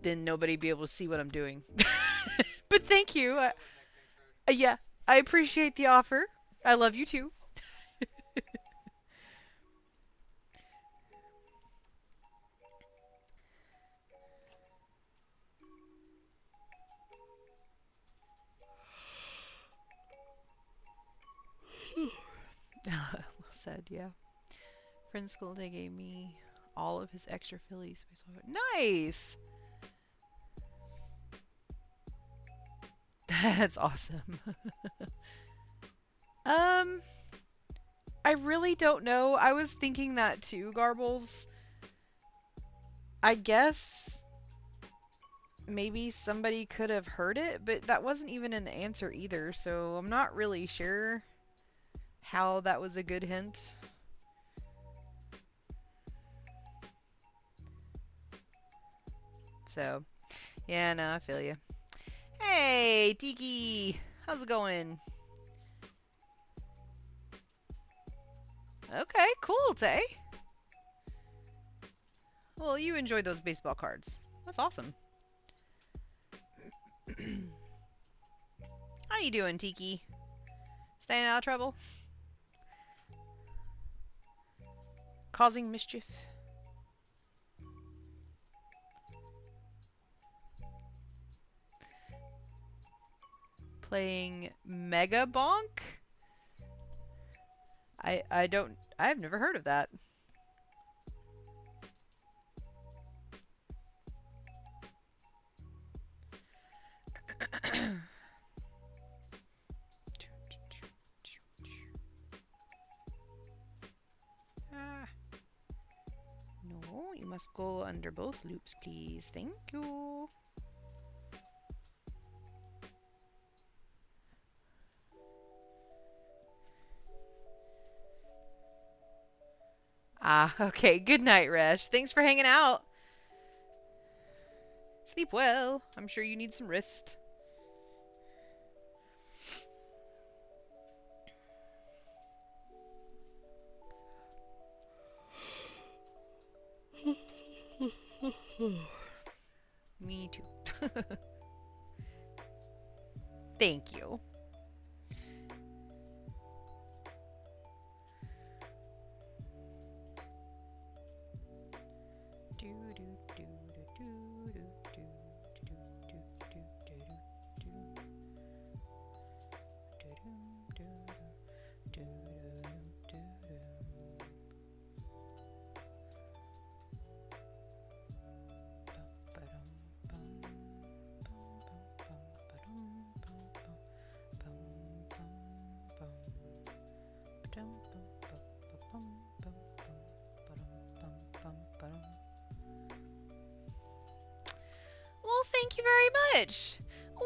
Speaker 2: then nobody be able to see what I'm doing. But thank you. Yeah, I appreciate the offer. I love you too. Well said, yeah. Friend school day gave me all of his extra Phillies. Nice! That's awesome. um, I really don't know. I was thinking that too, Garbles. I guess maybe somebody could have heard it, but that wasn't even an answer either, so I'm not really sure how that was a good hint. So, yeah, no, I feel you. Hey, Tiki! How's it going? Okay, cool, Tay. Well, you enjoyed those baseball cards. That's awesome. How you doing, Tiki? Staying out of trouble? Causing mischief? Playing Mega Bonk? I've never heard of that. No, you must go under both loops, please. Thank you. Ah, okay. Good night, Resh. Thanks for hanging out. Sleep well. I'm sure you need some rest. Me too. Thank you. Well, thank you very much.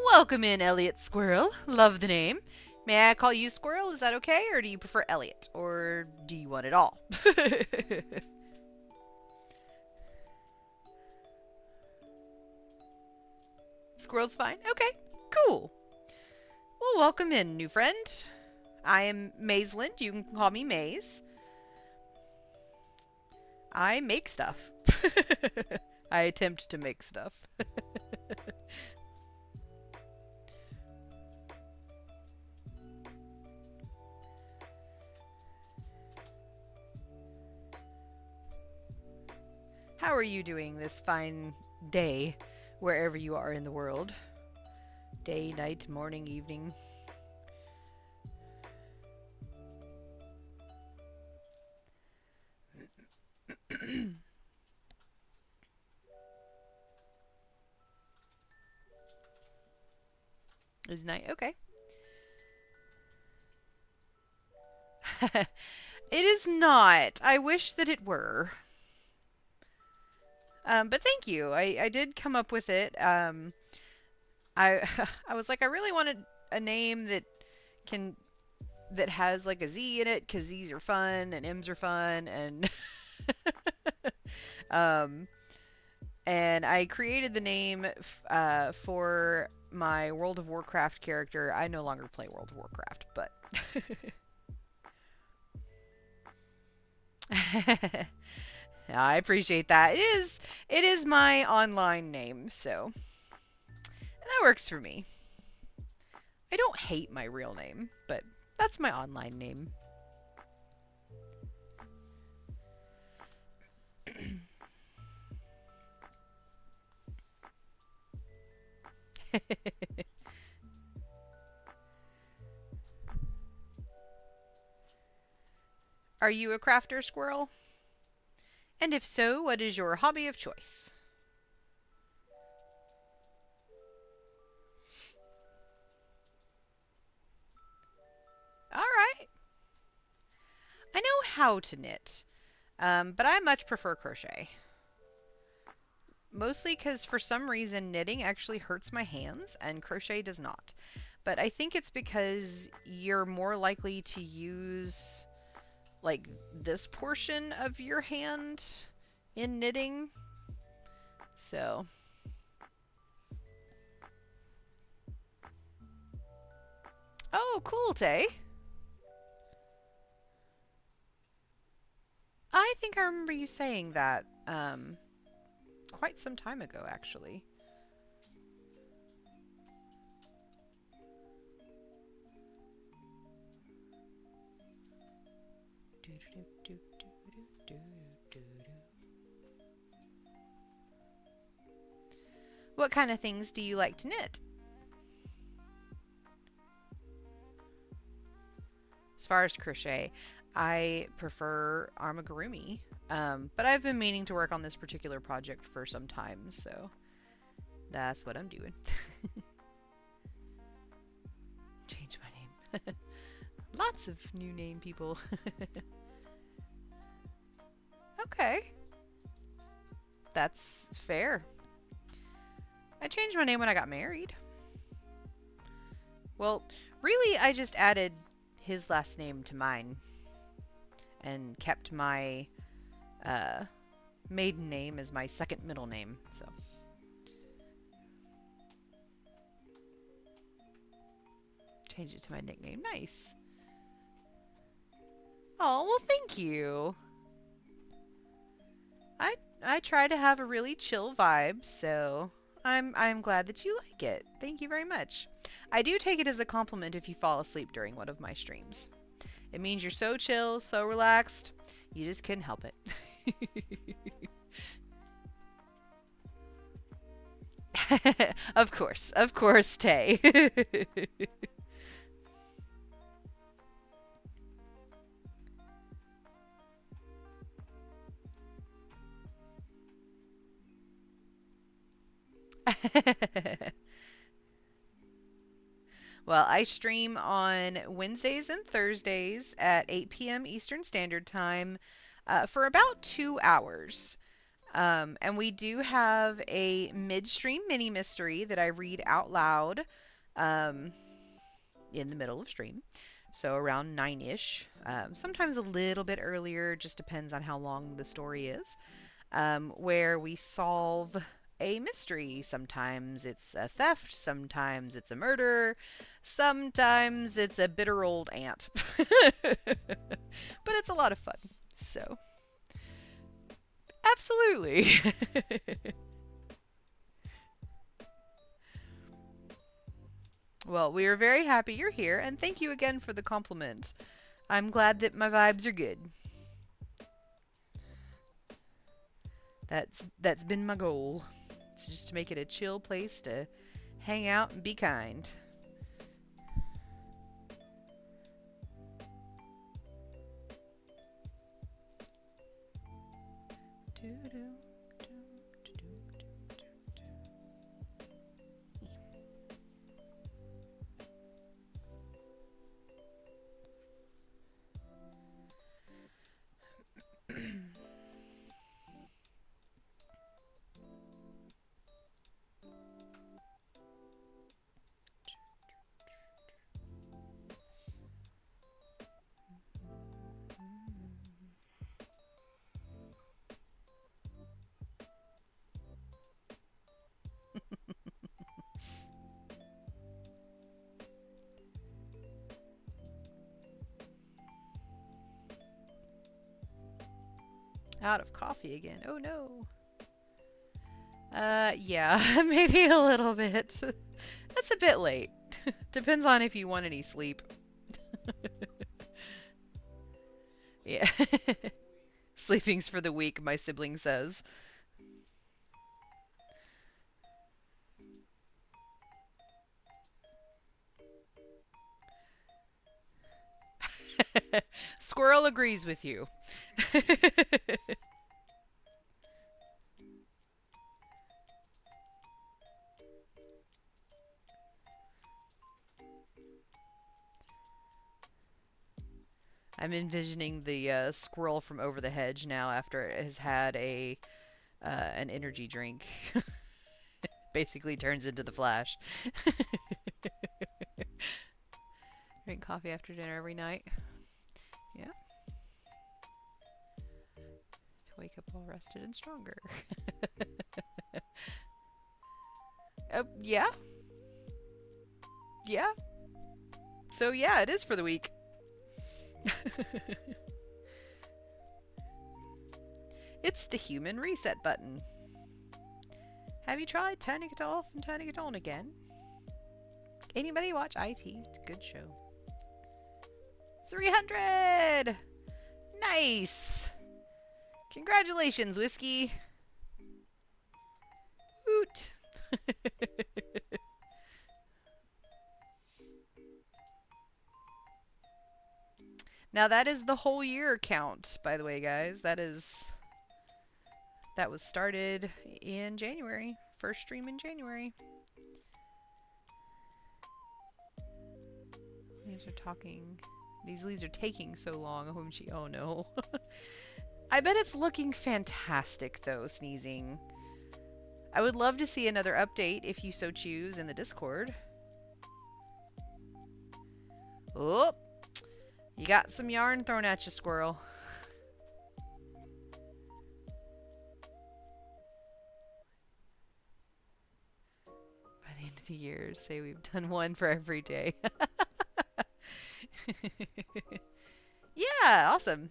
Speaker 2: Welcome in, Elliot Squirrel. Love the name. May I call you Squirrel? Is that okay? Or do you prefer Elliot? Or do you want it all? Squirrel's fine? Okay, cool. Well, welcome in, new friend. I am Maisland. You can call me Maze. I make stuff. I attempt to make stuff. How are you doing this fine day, wherever you are in the world? Day, night, morning, evening. Is night okay? It is not. I wish that it were. But thank you. I did come up with it. I I was like, I really wanted a name can that has like a Z in it because Z's are fun and M's are fun and um and I created the name for my World of Warcraft character. I no longer play World of Warcraft, but I appreciate that. It is my online name, so that works for me. I don't hate my real name, but that's my online name. Are you a crafter, squirrel? And if so, what is your hobby of choice? All right. I know how to knit, but I much prefer crochet. Mostly because for some reason knitting actually hurts my hands and crochet does not. But I think it's because you're more likely to use like this portion of your hand in knitting. So, oh, cool, Tay. I think I remember you saying that quite some time ago, actually. What kind of things do you like to knit? As far as crochet, I prefer amigurumi, but I've been meaning to work on this particular project for some time, so that's what I'm doing. Change my name. Lots of new name people. Okay, that's fair. I changed my name when I got married. Well, really, I just added his last name to mine and kept my uh, maiden name as my second middle name. So changed it to my nickname. Nice. Oh, well, thank you. I try to have a really chill vibe, so I'm glad that you like it. Thank you very much. I do take it as a compliment if you fall asleep during one of my streams. It means you're so chill, so relaxed, you just couldn't help it. Of course, Tay. Well, I stream on Wednesdays and Thursdays at 8 p.m. Eastern Standard Time for about 2 hours. And we do have a midstream mini mystery that I read out loud um, in the middle of stream. So around 9 ish. Sometimes a little bit earlier, just depends on how long the story is. Where we solve a mystery. Sometimes it's a theft, sometimes it's a murder, sometimes it's a bitter old aunt. But it's a lot of fun. So, absolutely. Well, we are very happy you're here, and thank you again for the compliment. I'm glad that my vibes are good. That's been my goal. It's just to make it a chill place to hang out and be kind. Out of coffee again. Oh no. Yeah, maybe a little bit. That's a bit late. Depends on if you want any sleep. Yeah. Sleeping's for the weak, my sibling says. Squirrel agrees with you. I'm envisioning the squirrel from over the hedge now after it has had an energy drink. Basically turns into the Flash. Drink coffee after dinner every night. Yeah. To wake up all rested and stronger. Yeah. Yeah. So yeah, it is for the week. It's the human reset button. Have you tried turning it off and turning it on again? Anybody watch IT? It's a good show. 300! Nice! Congratulations, Whiskey! Woot! Now that is the whole year count, by the way, guys. That was started in January. First stream in January. These leaves are taking so long. Oh no. I bet it's looking fantastic though, sneezing. I would love to see another update if you so choose in the Discord. Oh, you got some yarn thrown at you, squirrel. By the end of the year, say we've done one for every day. Yeah, awesome.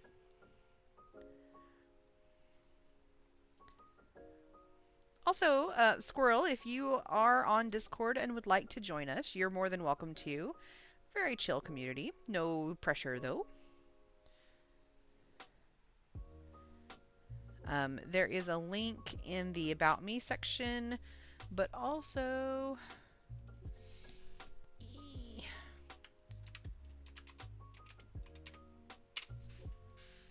Speaker 2: Also, Squirrel, if you are on Discord and would like to join us, you're more than welcome to. Very chill community. No pressure, though. There is a link in the About Me section, but also...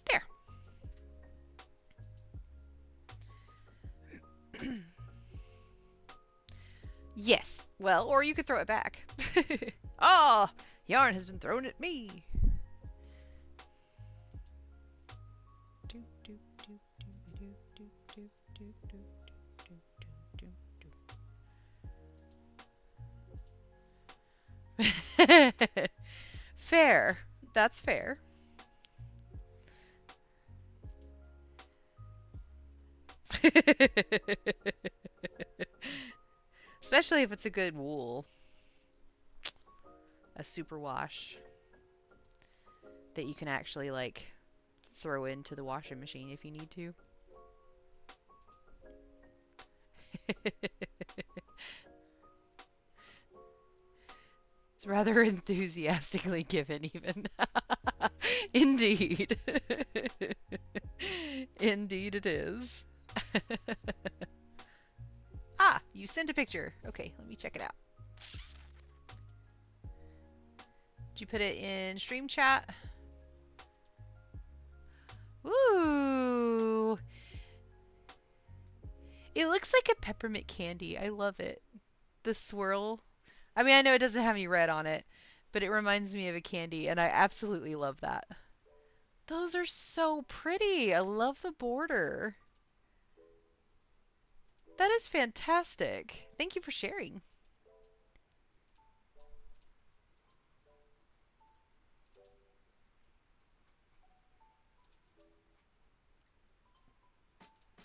Speaker 2: There. Yes. Well, or you could throw it back. Ah! Yarn has been thrown at me. Fair. That's fair. Especially if it's a good wool. A super wash that you can actually like throw into the washing machine if you need to. It's rather enthusiastically given even. Indeed. Indeed it is. Ah, you sent a picture. Okay, let me check it out. Did you put it in stream chat? Ooh. It looks like a peppermint candy. I love it. The swirl. I mean, I know it doesn't have any red on it, but it reminds me of a candy, and I absolutely love that. Those are so pretty. I love the border. That is fantastic. Thank you for sharing.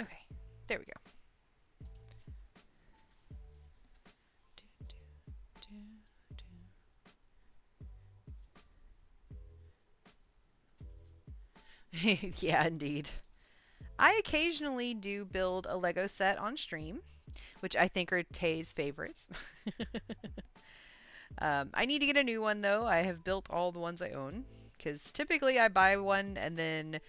Speaker 2: Okay, there we go. Yeah, indeed. I occasionally do build a Lego set on stream, which I think are Tay's favorites. I need to get a new one though. I have built all the ones I own because typically I buy one and then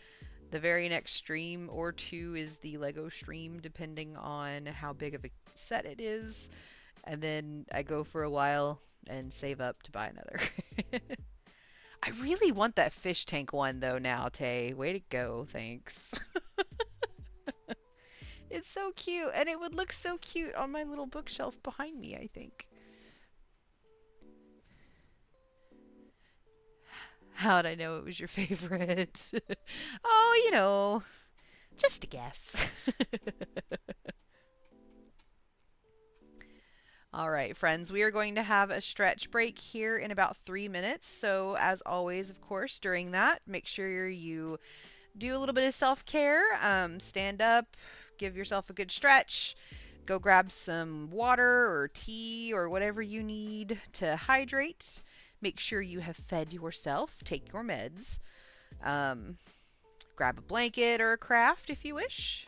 Speaker 2: the very next stream or two is the Lego stream, depending on how big of a set it is. And then I go for a while and save up to buy another. I really want that fish tank one though now, Tay. Way to go, thanks. It's so cute, and it would look so cute on my little bookshelf behind me, I think. How'd I know it was your favorite? Oh, just a guess. All right, friends, we are going to have a stretch break here in about 3 minutes. So, as always, of course, during that, make sure you do a little bit of self-care. Stand up, give yourself a good stretch, go grab some water or tea or whatever you need to hydrate. Make sure you have fed yourself. Take your meds. Grab a blanket or a craft if you wish.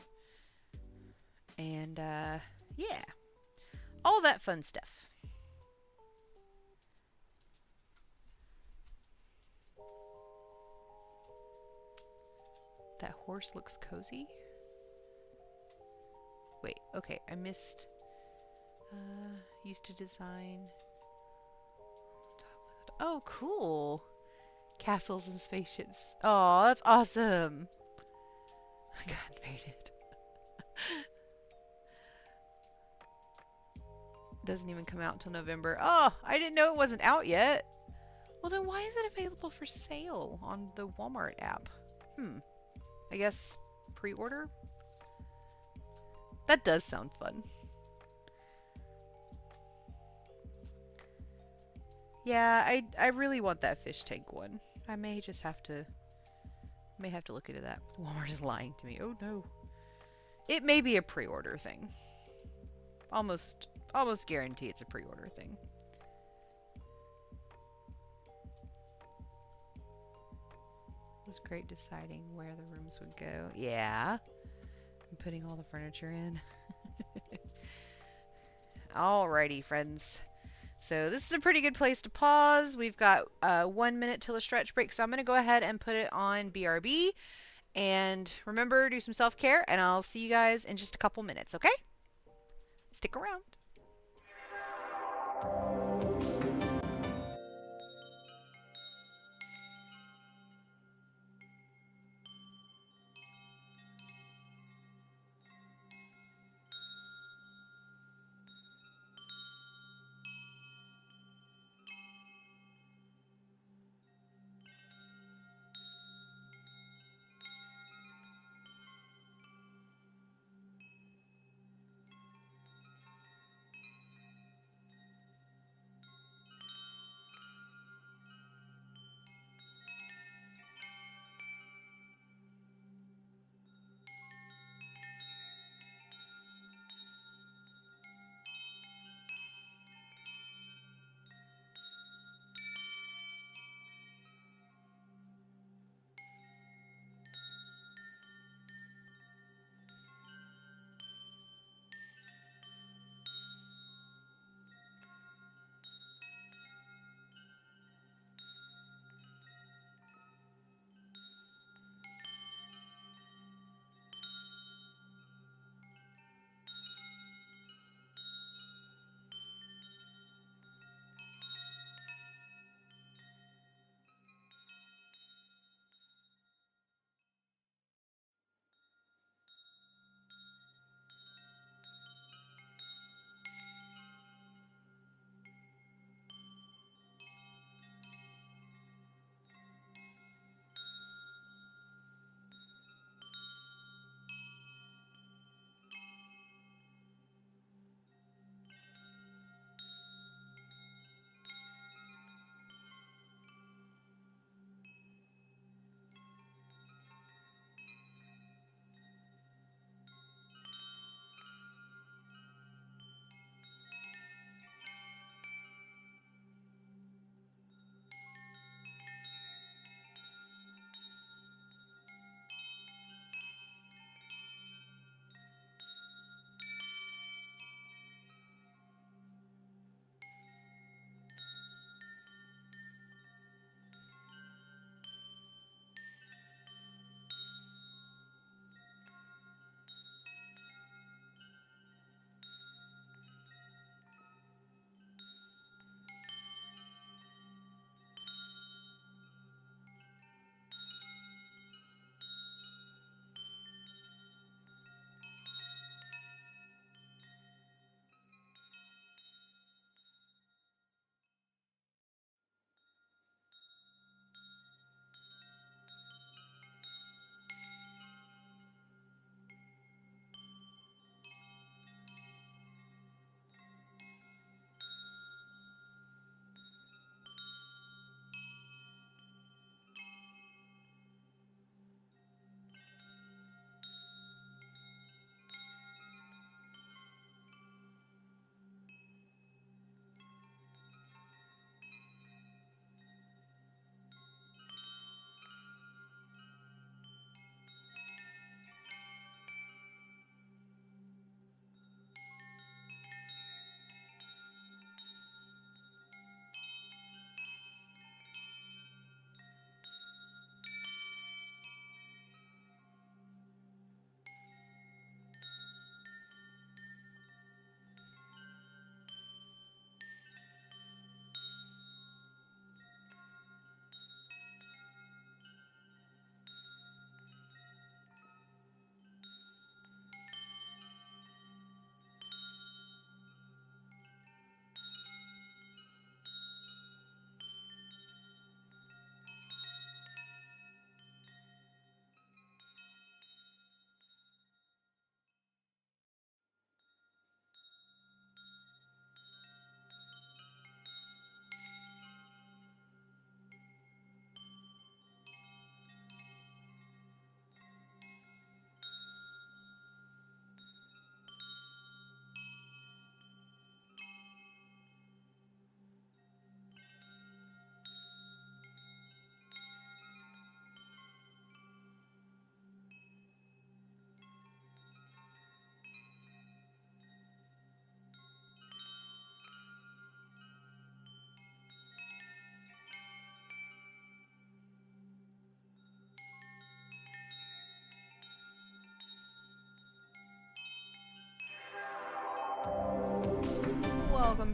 Speaker 2: And, yeah. All that fun stuff. That horse looks cozy. Wait, okay, I missed. Used to design. Oh, cool. Castles and spaceships. Oh, that's awesome. God, faded. Doesn't even come out until November. Oh, I didn't know it wasn't out yet. Well, then why is it available for sale on the Walmart app? I guess pre-order? That does sound fun. Yeah, I really want that fish tank one. I may have to look into that. Walmart is lying to me. Oh no. It may be a pre-order thing. Almost guarantee it's a pre-order thing. It was great deciding where the rooms would go. Yeah. And putting all the furniture in. Alrighty, friends. So this is a pretty good place to pause. We've got 1 minute till a stretch break, so I'm going to go ahead and put it on BRB. And remember, do some self-care, and I'll see you guys in just a couple minutes, okay? Stick around.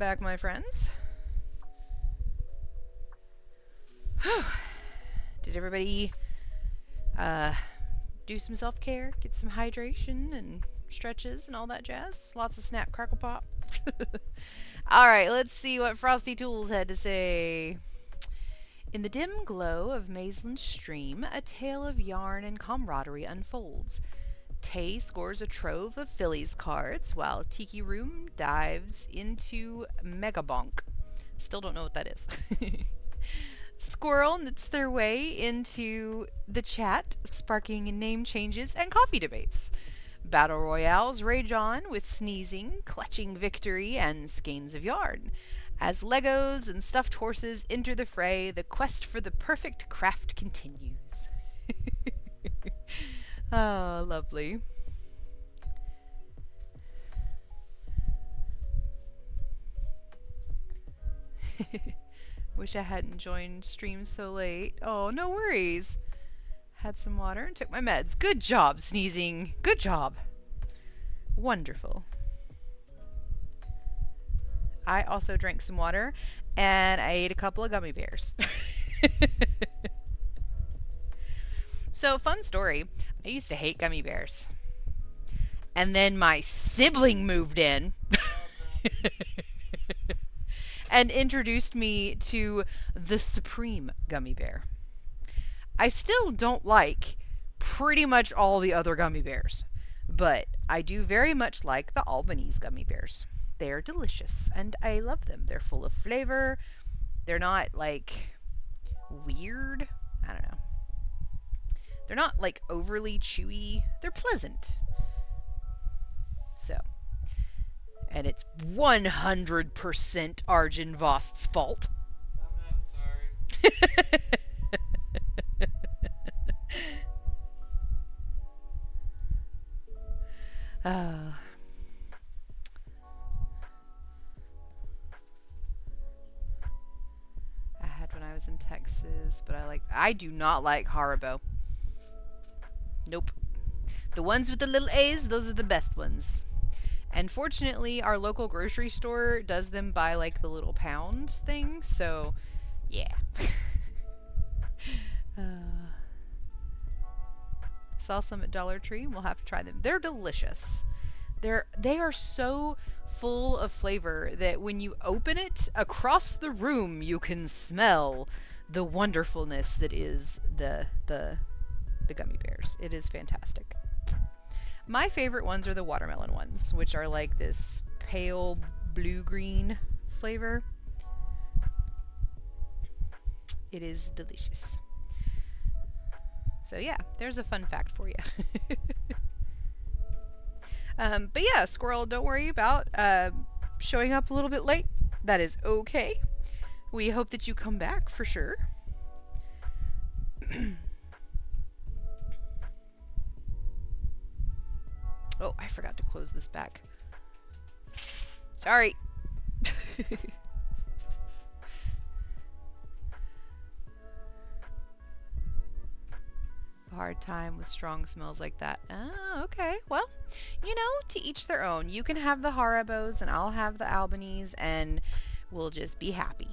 Speaker 2: back, my friends. Whew. Did everybody do some self-care, get some hydration and stretches and all that jazz? Lots of snap, crackle, pop. Alright, let's see what Frosty Tools had to say. In the dim glow of Maisland's stream, a tale of yarn and camaraderie unfolds. Tay scores a trove of Phillies cards, while Tiki Room dives into Megabonk. Still don't know what that is. Squirrel knits their way into the chat, sparking name changes and coffee debates. Battle royales rage on with sneezing, clutching victory, and skeins of yarn. As Legos and stuffed horses enter the fray, the quest for the perfect craft continues. Oh, lovely. Wish I hadn't joined stream so late. Oh, no worries. Had some water and took my meds. Good job, sneezing. Good job. Wonderful. I also drank some water and I ate a couple of gummy bears. So, fun story. I used to hate gummy bears. And then my sibling moved in and introduced me to the Supreme gummy bear. I still don't like pretty much all the other gummy bears, but I do very much like the Albanese gummy bears. They're delicious and I love them. They're full of flavor. They're not like weird. I don't know. They're not like overly chewy. They're pleasant. So, and it's 100% Arjun Vost's fault.
Speaker 3: I'm not sorry.
Speaker 2: I had when I was in Texas, but I do not like Haribo. Nope. The ones with the little A's, those are the best ones. And fortunately, our local grocery store does them by like the little pound thing, so yeah. Saw some at Dollar Tree. We'll have to try them. They're delicious. They are so full of flavor that when you open it across the room, you can smell the wonderfulness that is the gummy bears. It is fantastic. My favorite ones are the watermelon ones, which are like this pale blue-green flavor. It is delicious. So yeah, there's a fun fact for you. But yeah, Squirrel, don't worry about showing up a little bit late. That is okay. We hope that you come back for sure. Oh, I forgot to close this back. Sorry. Hard time with strong smells like that. Oh, okay. Well, you know, to each their own. You can have the Haribos and I'll have the Albanese and we'll just be happy.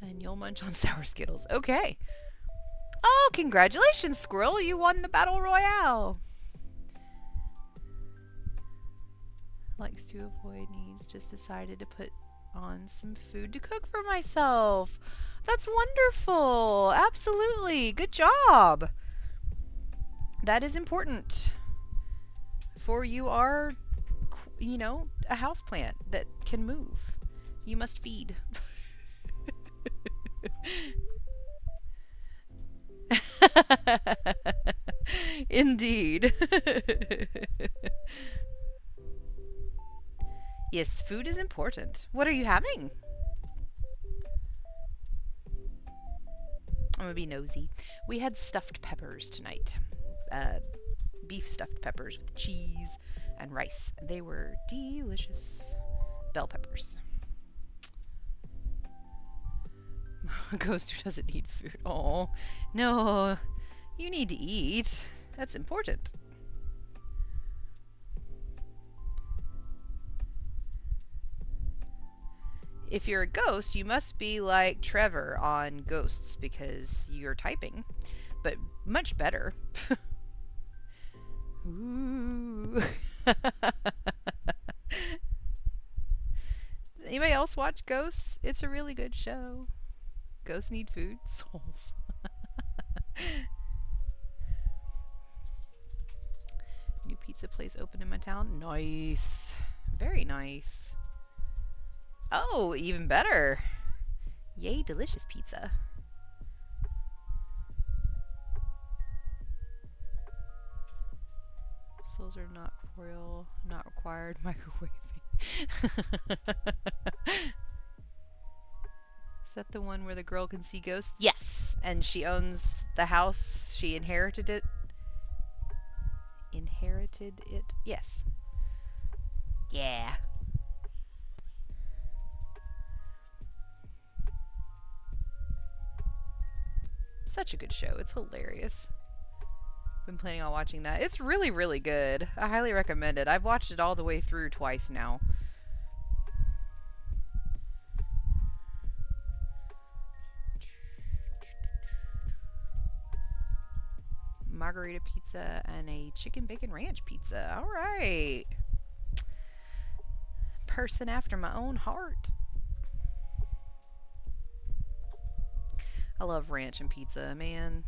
Speaker 2: And you'll munch on sour Skittles. Okay. Oh, congratulations, Squirrel. You won the Battle Royale. Likes to avoid needs. Just decided to put on some food to cook for myself. That's wonderful. Absolutely. Good job. That is important. For you are, you know, a houseplant that can move. You must feed. Indeed. Yes, food is important. What are you having? I'm gonna be nosy. We had stuffed peppers tonight. Beef stuffed peppers with cheese and rice. They were delicious. Bell peppers. A ghost who doesn't need food. Oh, no. You need to eat. That's important. If you're a ghost, you must be like Trevor on Ghosts because you're typing, but much better. Ooh. Anybody else watch Ghosts? It's a really good show. Ghosts need food. Souls. New pizza place opened in my town. Nice. Very nice. Oh, even better. Yay, delicious pizza. Souls are not corporeal, not required, microwaving. Is that the one where the girl can see ghosts? Yes! And she owns the house. She inherited it. Inherited it? Yes. Yeah. Such a good show. It's hilarious. Been planning on watching that. It's really, really good. I highly recommend it. I've watched it all the way through twice now. Margarita pizza and a chicken bacon ranch pizza. All right. Person after my own heart. I love ranch and pizza, man.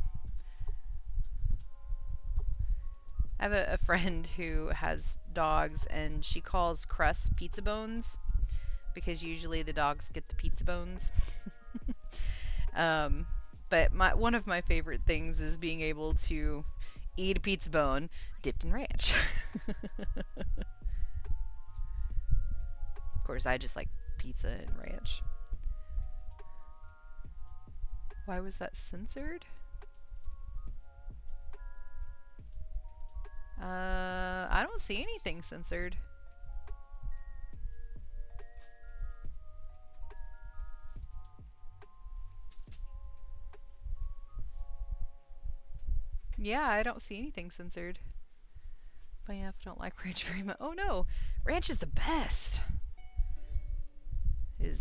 Speaker 2: I have a friend who has dogs, and she calls Crust pizza bones because usually the dogs get the pizza bones. But one of my favorite things is being able to eat a pizza bone dipped in ranch. Of course, I just like pizza and ranch. Why was that censored? I don't see anything censored. Yeah, I don't see anything censored. But yeah, I don't like ranch very much. Oh no! Ranch is the best! It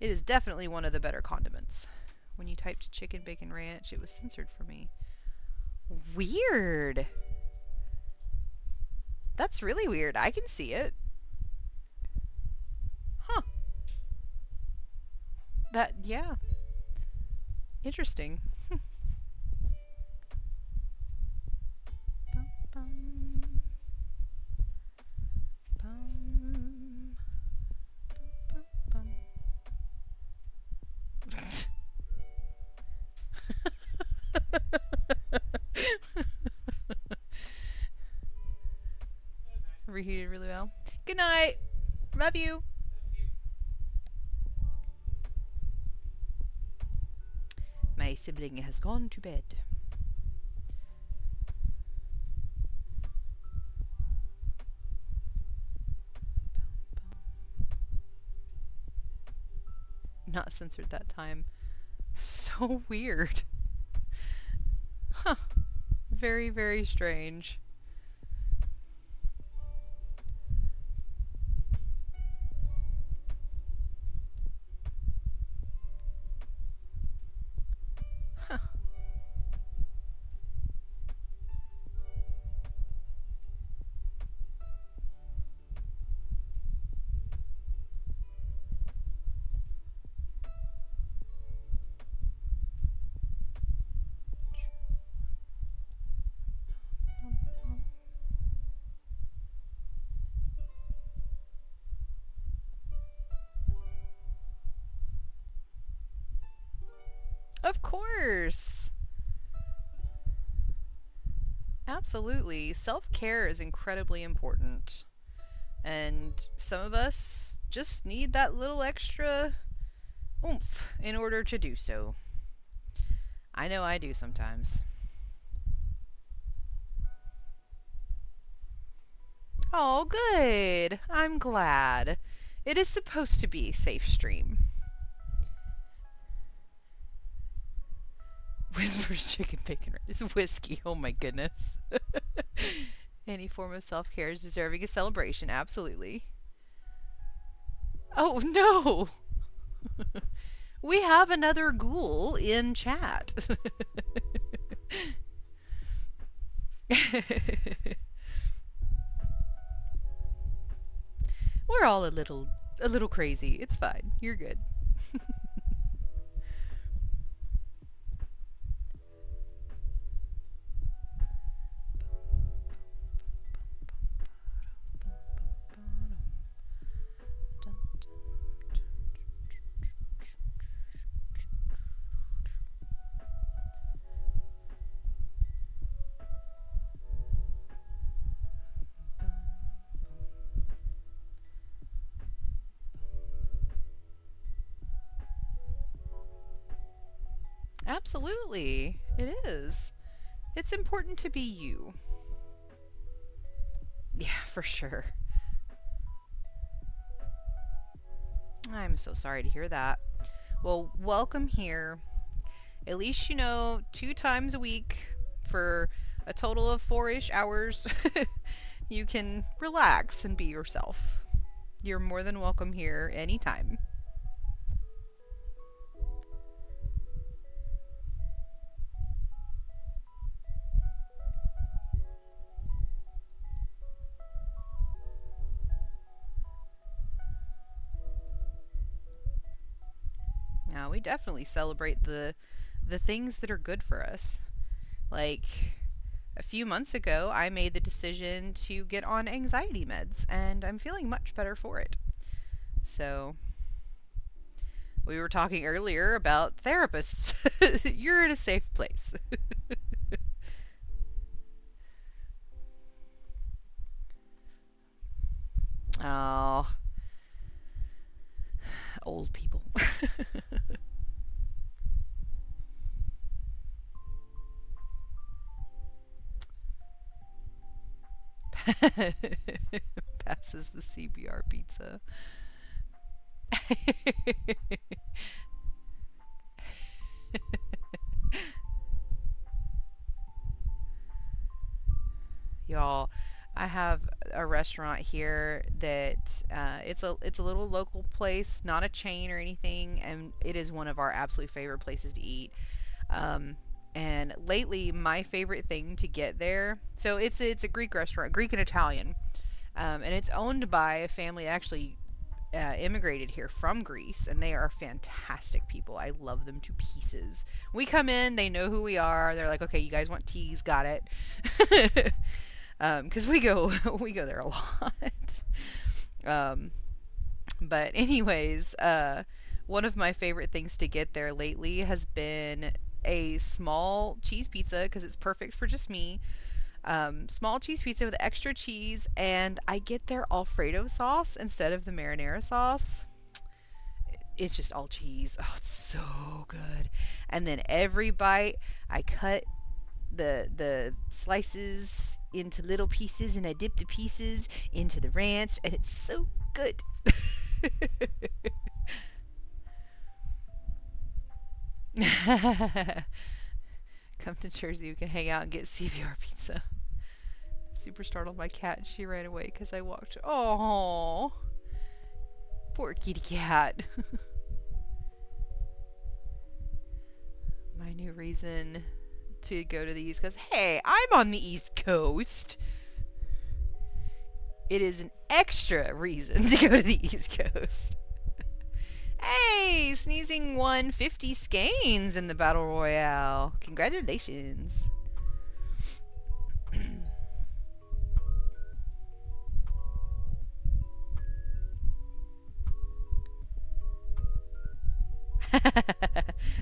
Speaker 2: is definitely one of the better condiments. When you typed chicken bacon ranch, it was censored for me. Weird! That's really weird. I can see it. Huh. Yeah. Interesting. Reheated really well. Good night. Love you. My sibling has gone to bed. Not censored that time. So weird. Huh. Very, very strange. Huh. Of course. Absolutely. Self-care is incredibly important. And some of us just need that little extra oomph in order to do so. I know I do sometimes. Oh, good. I'm glad. It is supposed to be a safe stream. Whispers chicken bacon rice. Whiskey. Oh my goodness. Any form of self-care is deserving a celebration. Absolutely. Oh no! We have another ghoul in chat. We're all a little crazy. It's fine. You're good. Absolutely. It is. It's important to be you. Yeah, for sure. I'm so sorry to hear that. Well, welcome here. At least you know 2 times a week for a total of 4-ish hours, you can relax and be yourself. You're more than welcome here anytime. Now, we definitely celebrate the things that are good for us. Like a few months ago, I made the decision to get on anxiety meds, and I'm feeling much better for it. So, we were talking earlier about therapists. You're in a safe place. Oh, old people. Passes the CBR pizza. Y'all, I have a restaurant here that it's a little local place, not a chain or anything, and it is one of our absolute favorite places to eat. And lately, my favorite thing to get there, so it's a Greek restaurant, Greek and Italian, and it's owned by a family that actually immigrated here from Greece, and they are fantastic people. I love them to pieces. We come in, they know who we are. They're like, okay, you guys want teas? Got it. Because we go we go there a lot. But anyways, one of my favorite things to get there lately has been a small cheese pizza because it's perfect for just me. Small cheese pizza with extra cheese, and I get their Alfredo sauce instead of the marinara sauce. It's just all cheese. Oh, it's so good. And then every bite, I cut the slices into little pieces, and I dip the pieces into the ranch, and it's so good. Come to Jersey, you can hang out and get CVR pizza. Super startled my cat, and she ran away because I walked. Oh, poor kitty cat. My new reason to go to the East Coast. Hey, I'm on the East Coast. It is an extra reason to go to the East Coast. Hey, Sneezing won 50 skeins in the Battle Royale. Congratulations.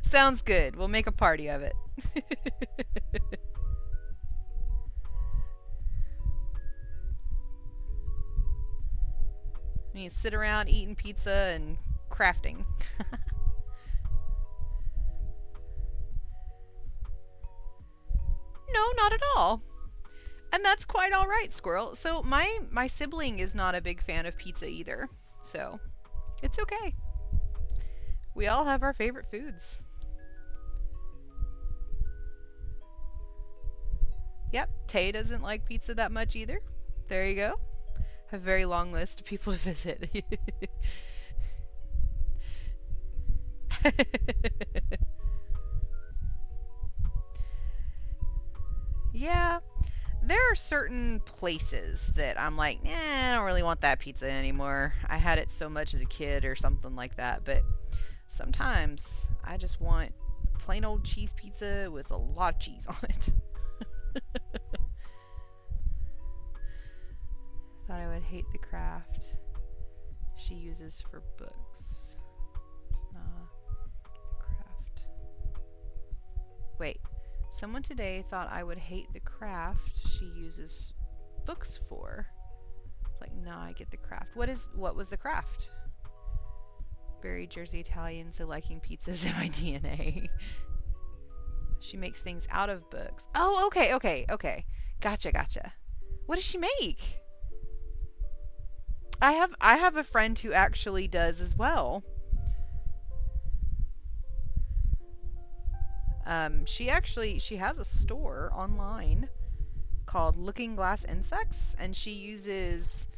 Speaker 2: Sounds good. We'll make a party of it. You sit around eating pizza and crafting. No, not at all. And that's quite all right, Squirrel. So my sibling is not a big fan of pizza either. So it's okay. We all have our favorite foods. Yep, Tay doesn't like pizza that much either. There you go. A very long list of people to visit. Yeah, there are certain places that I'm like, I don't really want that pizza anymore. I had it so much as a kid or something like that. But sometimes I just want plain old cheese pizza with a lot of cheese on it. Thought I would hate the craft she uses for books. Nah, get the craft. Wait, someone today thought I would hate the craft she uses books for. Like, nah, I get the craft. What was the craft? Very Jersey Italian, so liking pizzas in my DNA. She makes things out of books. Oh, okay. Gotcha. What does she make? I have a friend who actually does as well. She has a store online called Looking Glass Insects, and she uses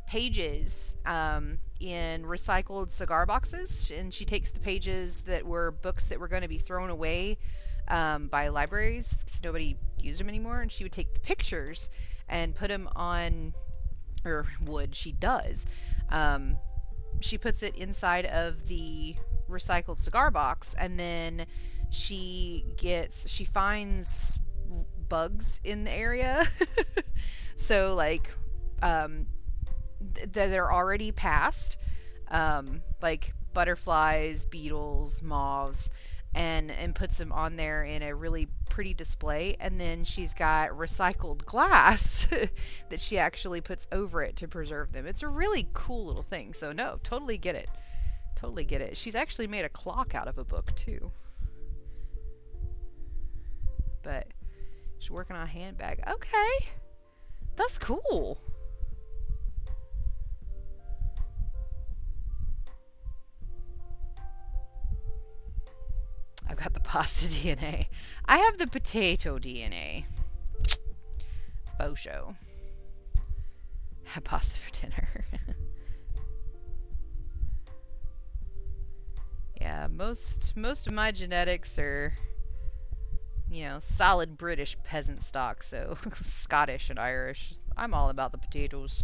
Speaker 2: pages in recycled cigar boxes, and she takes the pages that were books that were going to be thrown away by libraries because nobody used them anymore, and she would take the pictures and put them on, or would, she does. She puts it inside of the recycled cigar box, and then she finds bugs in the area. So like that are already passed, like butterflies, beetles, moths, and puts them on there in a really pretty display. And then she's got recycled glass that she actually puts over it to preserve them. It's a really cool little thing. So no, totally get it. She's actually made a clock out of a book too. But she's working on a handbag. Okay, that's cool. I've got the pasta DNA. I have the potato DNA. Bosho. Have pasta for dinner. Yeah, most of my genetics are, solid British peasant stock, so Scottish and Irish. I'm all about the potatoes.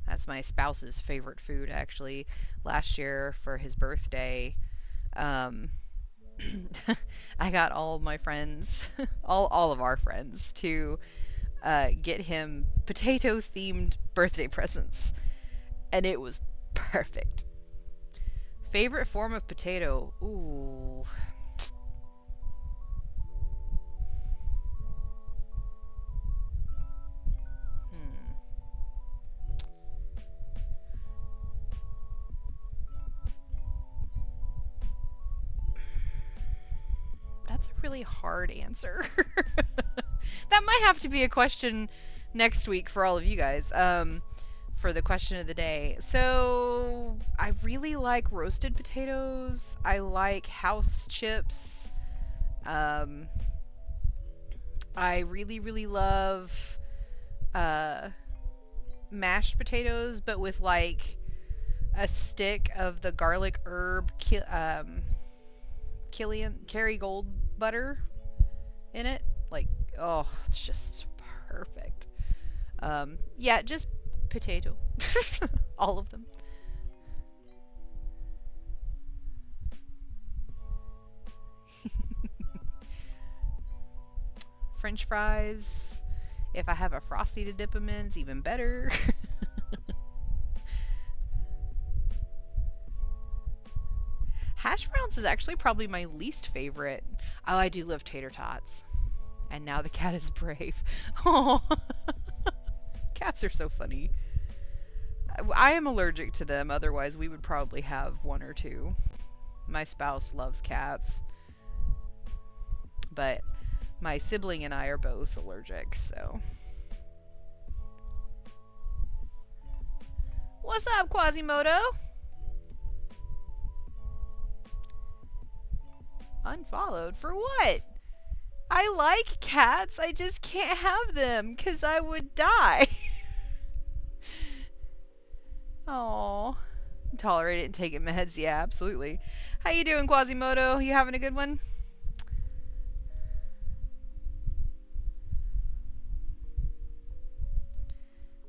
Speaker 2: That's my spouse's favorite food, actually. Last year for his birthday, I got all of my friends, all of our friends, to get him potato-themed birthday presents, and it was perfect. Favorite form of potato? Ooh. That's a really hard answer. That might have to be a question next week for all of you guys. For the question of the day. So I really like roasted potatoes. I like house chips. I really love mashed potatoes, but with like a stick of the garlic herb Kerrygold butter in it. Like, oh, it's just perfect. Yeah, just potato. All of them. French fries. If I have a Frosty to dip them in, it's even better. Hash browns is actually probably my least favorite. Oh, I do love tater tots. And now the cat is brave. Oh, cats are so funny. I am allergic to them, otherwise we would probably have one or two. My spouse loves cats. But my sibling and I are both allergic, so. What's up, Quasimodo? Unfollowed? For what? I like cats, I just can't have them, because I would die. Oh, tolerate it and take it meds. Yeah, absolutely. How you doing, Quasimodo? You having a good one?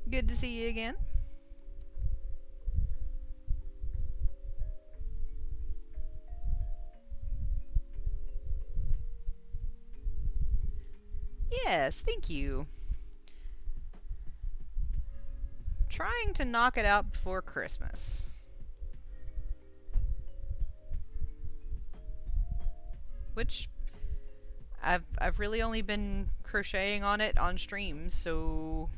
Speaker 2: Good to see you again. Yes, thank you. Trying to knock it out before Christmas. Which I've really only been crocheting on it on stream, so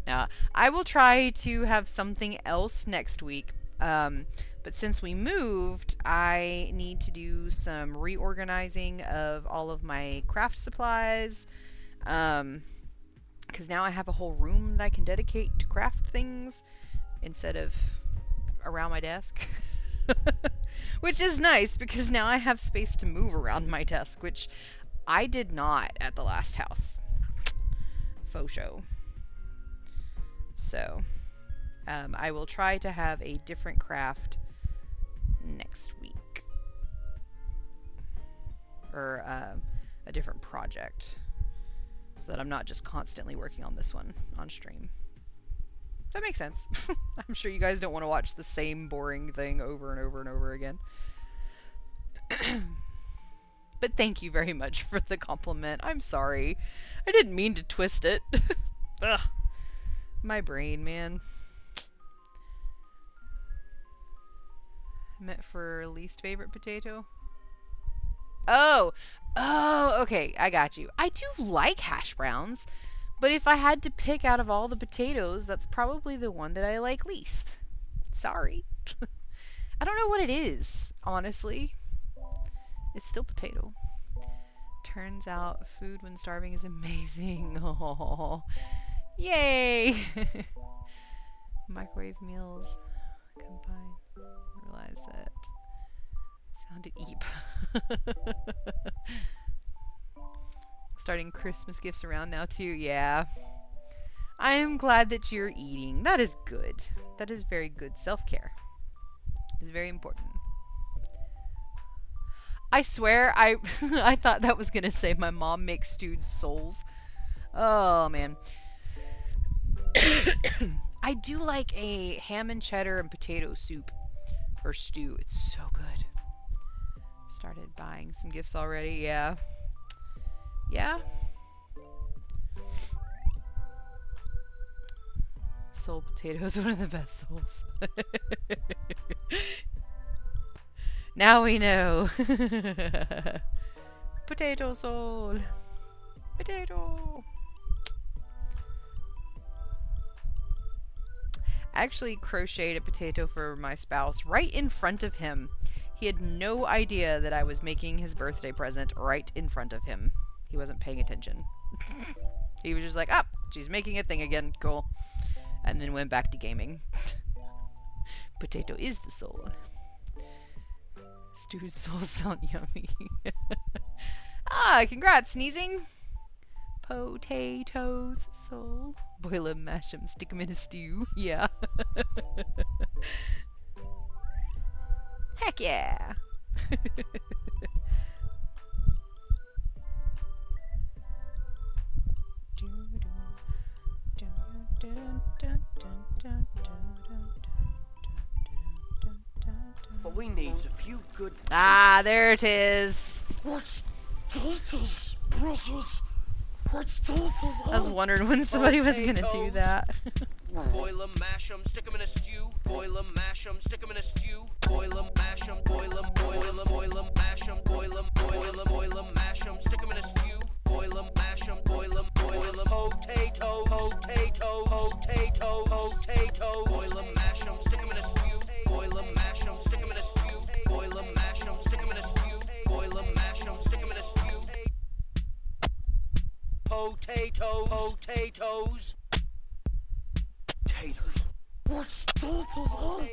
Speaker 2: now I will try to have something else next week. But since we moved, I need to do some reorganizing of all of my craft supplies. Because now I have a whole room that I can dedicate to craft things instead of around my desk. Which is nice because now I have space to move around my desk, which I did not at the last house. Faux show. So, I will try to have a different craft next week. Or a different project. So that I'm not just constantly working on this one on stream. That makes sense. I'm sure you guys don't want to watch the same boring thing over and over and over again. But thank you very much for the compliment. I'm sorry. I didn't mean to twist it. Ugh. My brain, man. Meant for least favorite potato? Oh, okay, I got you. I do like hash browns, but if I had to pick out of all the potatoes, that's probably the one that I like least. Sorry. I don't know what it is, honestly. It's still potato. Turns out food when starving is amazing. Oh, yay! Microwave meals combined. Realize that. Sounded eep. Starting Christmas gifts around now too, yeah. I am glad that you're eating. That is good. That is very good self-care. It's very important. I swear, I thought that was gonna say my mom makes stewed souls. Oh man. I do like a ham and cheddar and potato soup or stew. It's so good. Started buying some gifts already, yeah. Yeah. Soul potatoes, one of the best souls. Now we know. Potato soul. Potato. I actually crocheted a potato for my spouse right in front of him. He had no idea that I was making his birthday present right in front of him. He wasn't paying attention. He was just like, ah, she's making a thing again. Cool. And then went back to gaming. Potato is the soul. Stewed souls sound yummy. Ah, congrats, sneezing. Potatoes, soul. Boil 'em, mash 'em, stick 'em in a stew. Yeah. Heck yeah.
Speaker 4: But we need a few good...
Speaker 2: Ah, there it is.
Speaker 4: What's taters, precious? What's taters?
Speaker 2: I was wondering when somebody was gonna do that.
Speaker 4: Boil 'em, mash 'em, stick 'em in a stew. Boil 'em, mash 'em, stick 'em in a stew. Boil 'em, mash 'em, boil 'em, boil 'em, boil 'em, mash 'em, boil 'em, boil 'em, boil 'em, potato, potato. Boil 'em, mash 'em, stick 'em in a stew. Boil 'em, mash 'em, stick 'em in a stew. Boil 'em, mash 'em, stick 'em in a stew. Boil 'em, mash 'em, stick 'em in a stew. Potato, potatoes. Taters. What's taters on?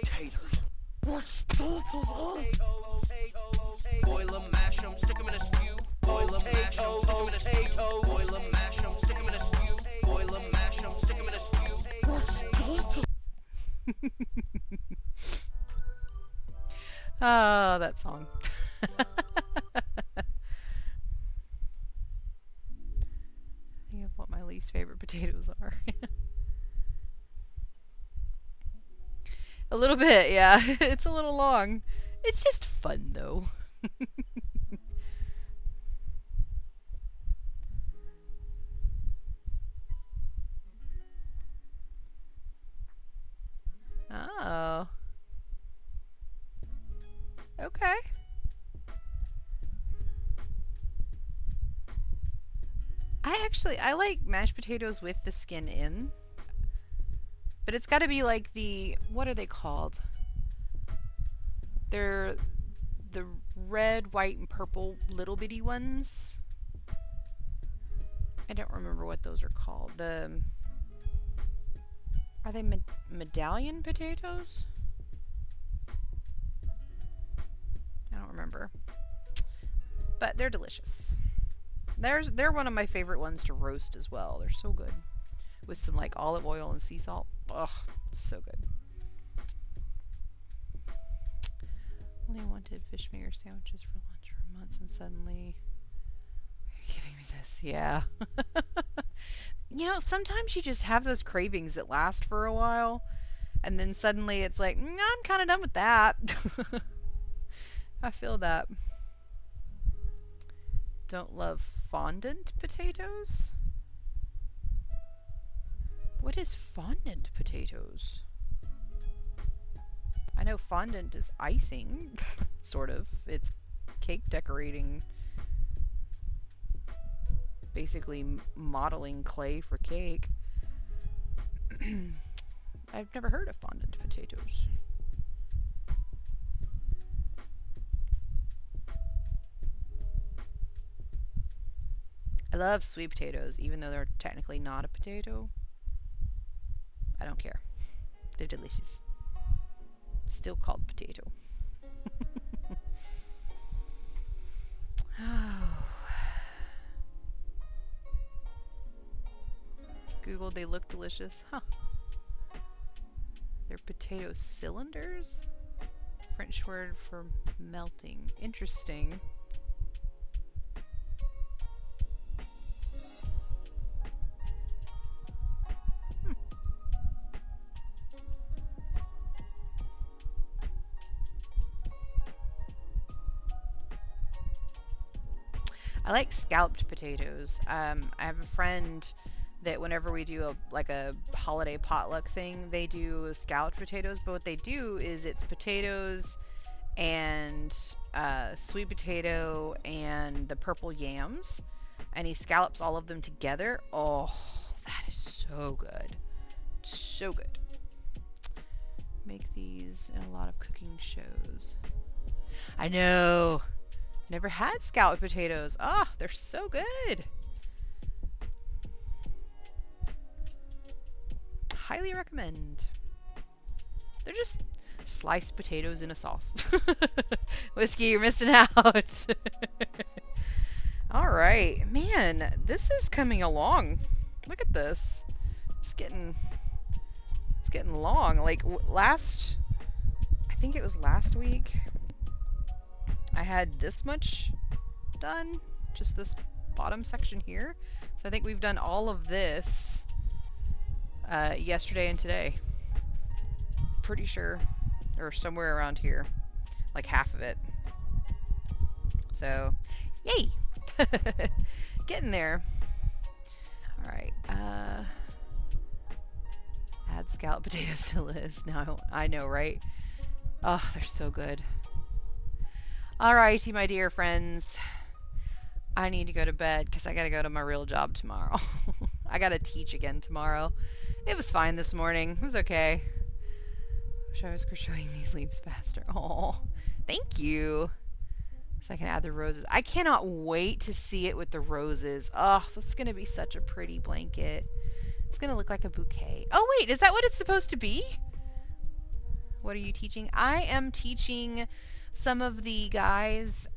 Speaker 4: Taters. What's taters on? Boil 'em, mash 'em, stick 'em in a stew. Boil 'em, mash 'em, stick 'em in a stew. Boil 'em, mash 'em, stick 'em in a stew. Boil 'em, mash 'em, stick 'em in a stew. What's taters?
Speaker 2: Oh, that song. Think of what my least favorite potatoes are. A little bit, yeah. It's a little long. It's just fun, though. Oh. Okay. I like mashed potatoes with the skin in. But it's got to be like what are they called? They're the red, white, and purple little bitty ones. I don't remember what those are called. Are they medallion potatoes? I don't remember. But they're delicious. They're one of my favorite ones to roast as well. They're so good. With some like olive oil and sea salt. Ugh, it's so good. Only wanted fish finger sandwiches for lunch for months and suddenly you're giving me this. Yeah. You know, sometimes you just have those cravings that last for a while and then suddenly it's like, I'm kind of done with that. I feel that. Don't love fondant potatoes? What is fondant potatoes? I know fondant is icing, sort of. It's cake decorating. Basically modeling clay for cake. I've never heard of fondant potatoes. I love sweet potatoes, even though they're technically not a potato. I don't care. They're delicious. Still called potato. Googled, they look delicious. Huh. They're potato cylinders? French word for melting. Interesting. I like scalloped potatoes. I have a friend that whenever we do a holiday potluck thing, they do scalloped potatoes. But what they do is it's potatoes and sweet potato and the purple yams, and he scallops all of them together. Oh, that is so good, so good. Make these in a lot of cooking shows. I know. Never had scalloped potatoes. Ah, they're so good. Highly recommend. They're just sliced potatoes in a sauce. Whiskey, you're missing out. All right, man, this is coming along. Look at this. It's getting long. Like I think it was last week. I had this much done, just this bottom section here. So I think we've done all of this yesterday and today. Pretty sure, or somewhere around here, like half of it. So, yay! Getting there. All right. Add scalloped potatoes to list. Now I know, right? Oh, they're so good. Alrighty, my dear friends. I need to go to bed because I got to go to my real job tomorrow. I got to teach again tomorrow. It was fine this morning. It was okay. Wish I was crocheting these leaves faster. Oh, thank you. So I can add the roses. I cannot wait to see it with the roses. Oh, that's going to be such a pretty blanket. It's going to look like a bouquet. Oh, wait, is that what it's supposed to be? What are you teaching? I am teaching some of the guys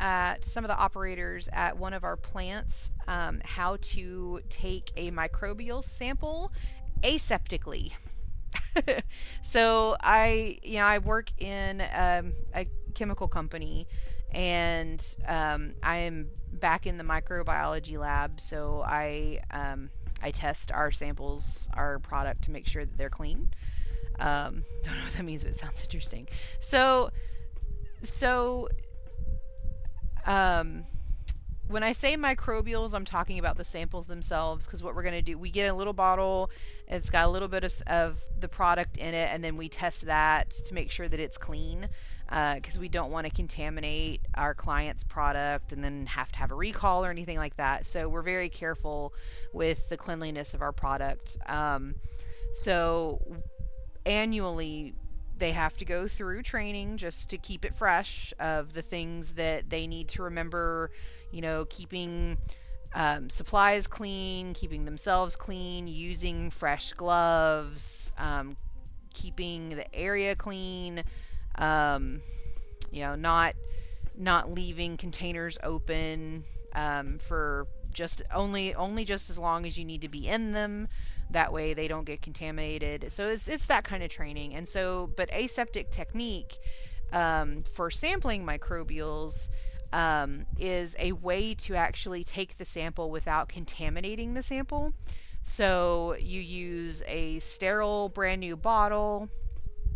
Speaker 2: some of the operators at one of our plants how to take a microbial sample aseptically. So I work in a chemical company, and I am back in the microbiology lab. So I test our samples, our product, to make sure that they're clean. Don't know what that means, but it sounds interesting. So when I say microbials, I'm talking about the samples themselves, because what we're going to do, we get a little bottle, it's got a little bit of the product in it, and then we test that to make sure that it's clean, because we don't want to contaminate our client's product and then have to have a recall or anything like that. So we're very careful with the cleanliness of our product. So annually, they have to go through training just to keep it fresh of the things that they need to remember, keeping supplies clean, keeping themselves clean, using fresh gloves, keeping the area clean, not leaving containers open for just only just as long as you need to be in them. That way they don't get contaminated. So it's that kind of training. And so, but aseptic technique for sampling microbials is a way to actually take the sample without contaminating the sample. So you use a sterile brand new bottle,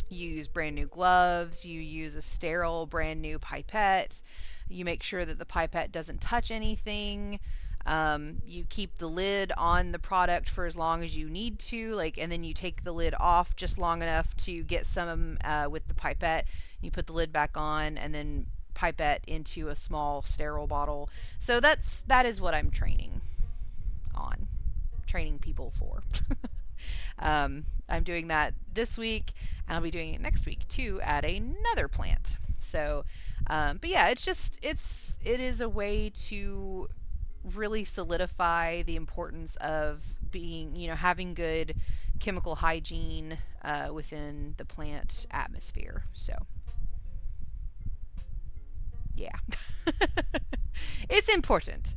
Speaker 2: you use brand new gloves, you use a sterile brand new pipette, you make sure that the pipette doesn't touch anything. You keep the lid on the product for as long as you need to, and then you take the lid off just long enough to get some with the pipette. You put the lid back on and then pipette into a small sterile bottle. So that is what I'm training people for. I'm doing that this week, and I'll be doing it next week too at another plant. So, but yeah, it is a way to really solidify the importance of having good chemical hygiene within the plant atmosphere. So yeah. It's important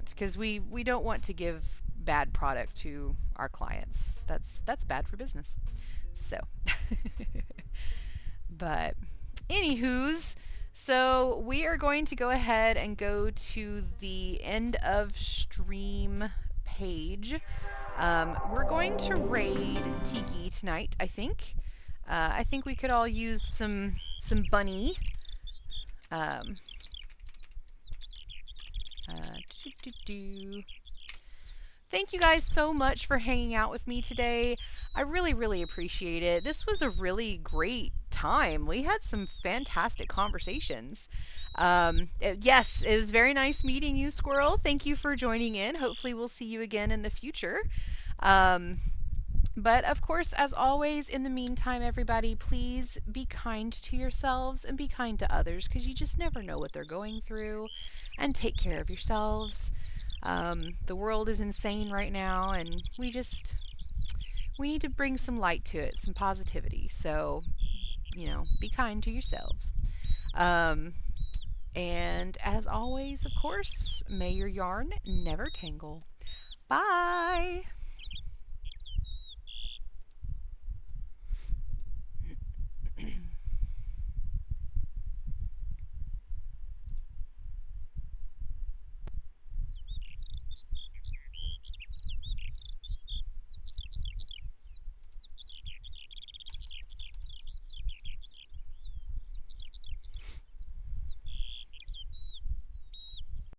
Speaker 2: because we don't want to give bad product to our clients. That's bad for business. So but anywho's, so we are going to go ahead and go to the end of stream page. We're going to raid Tiki tonight, I think. I think we could all use some bunny. Thank you guys so much for hanging out with me today. I really, really appreciate it. This was a really great time. We had some fantastic conversations. Yes, it was very nice meeting you, Squirrel. Thank you for joining in. Hopefully we'll see you again in the future. But of course, as always, in the meantime, everybody, please be kind to yourselves and be kind to others, because you just never know what they're going through. And take care of yourselves. The world is insane right now, and we need to bring some light to it, some positivity. So, be kind to yourselves. And as always, of course, may your yarn never tangle. Bye!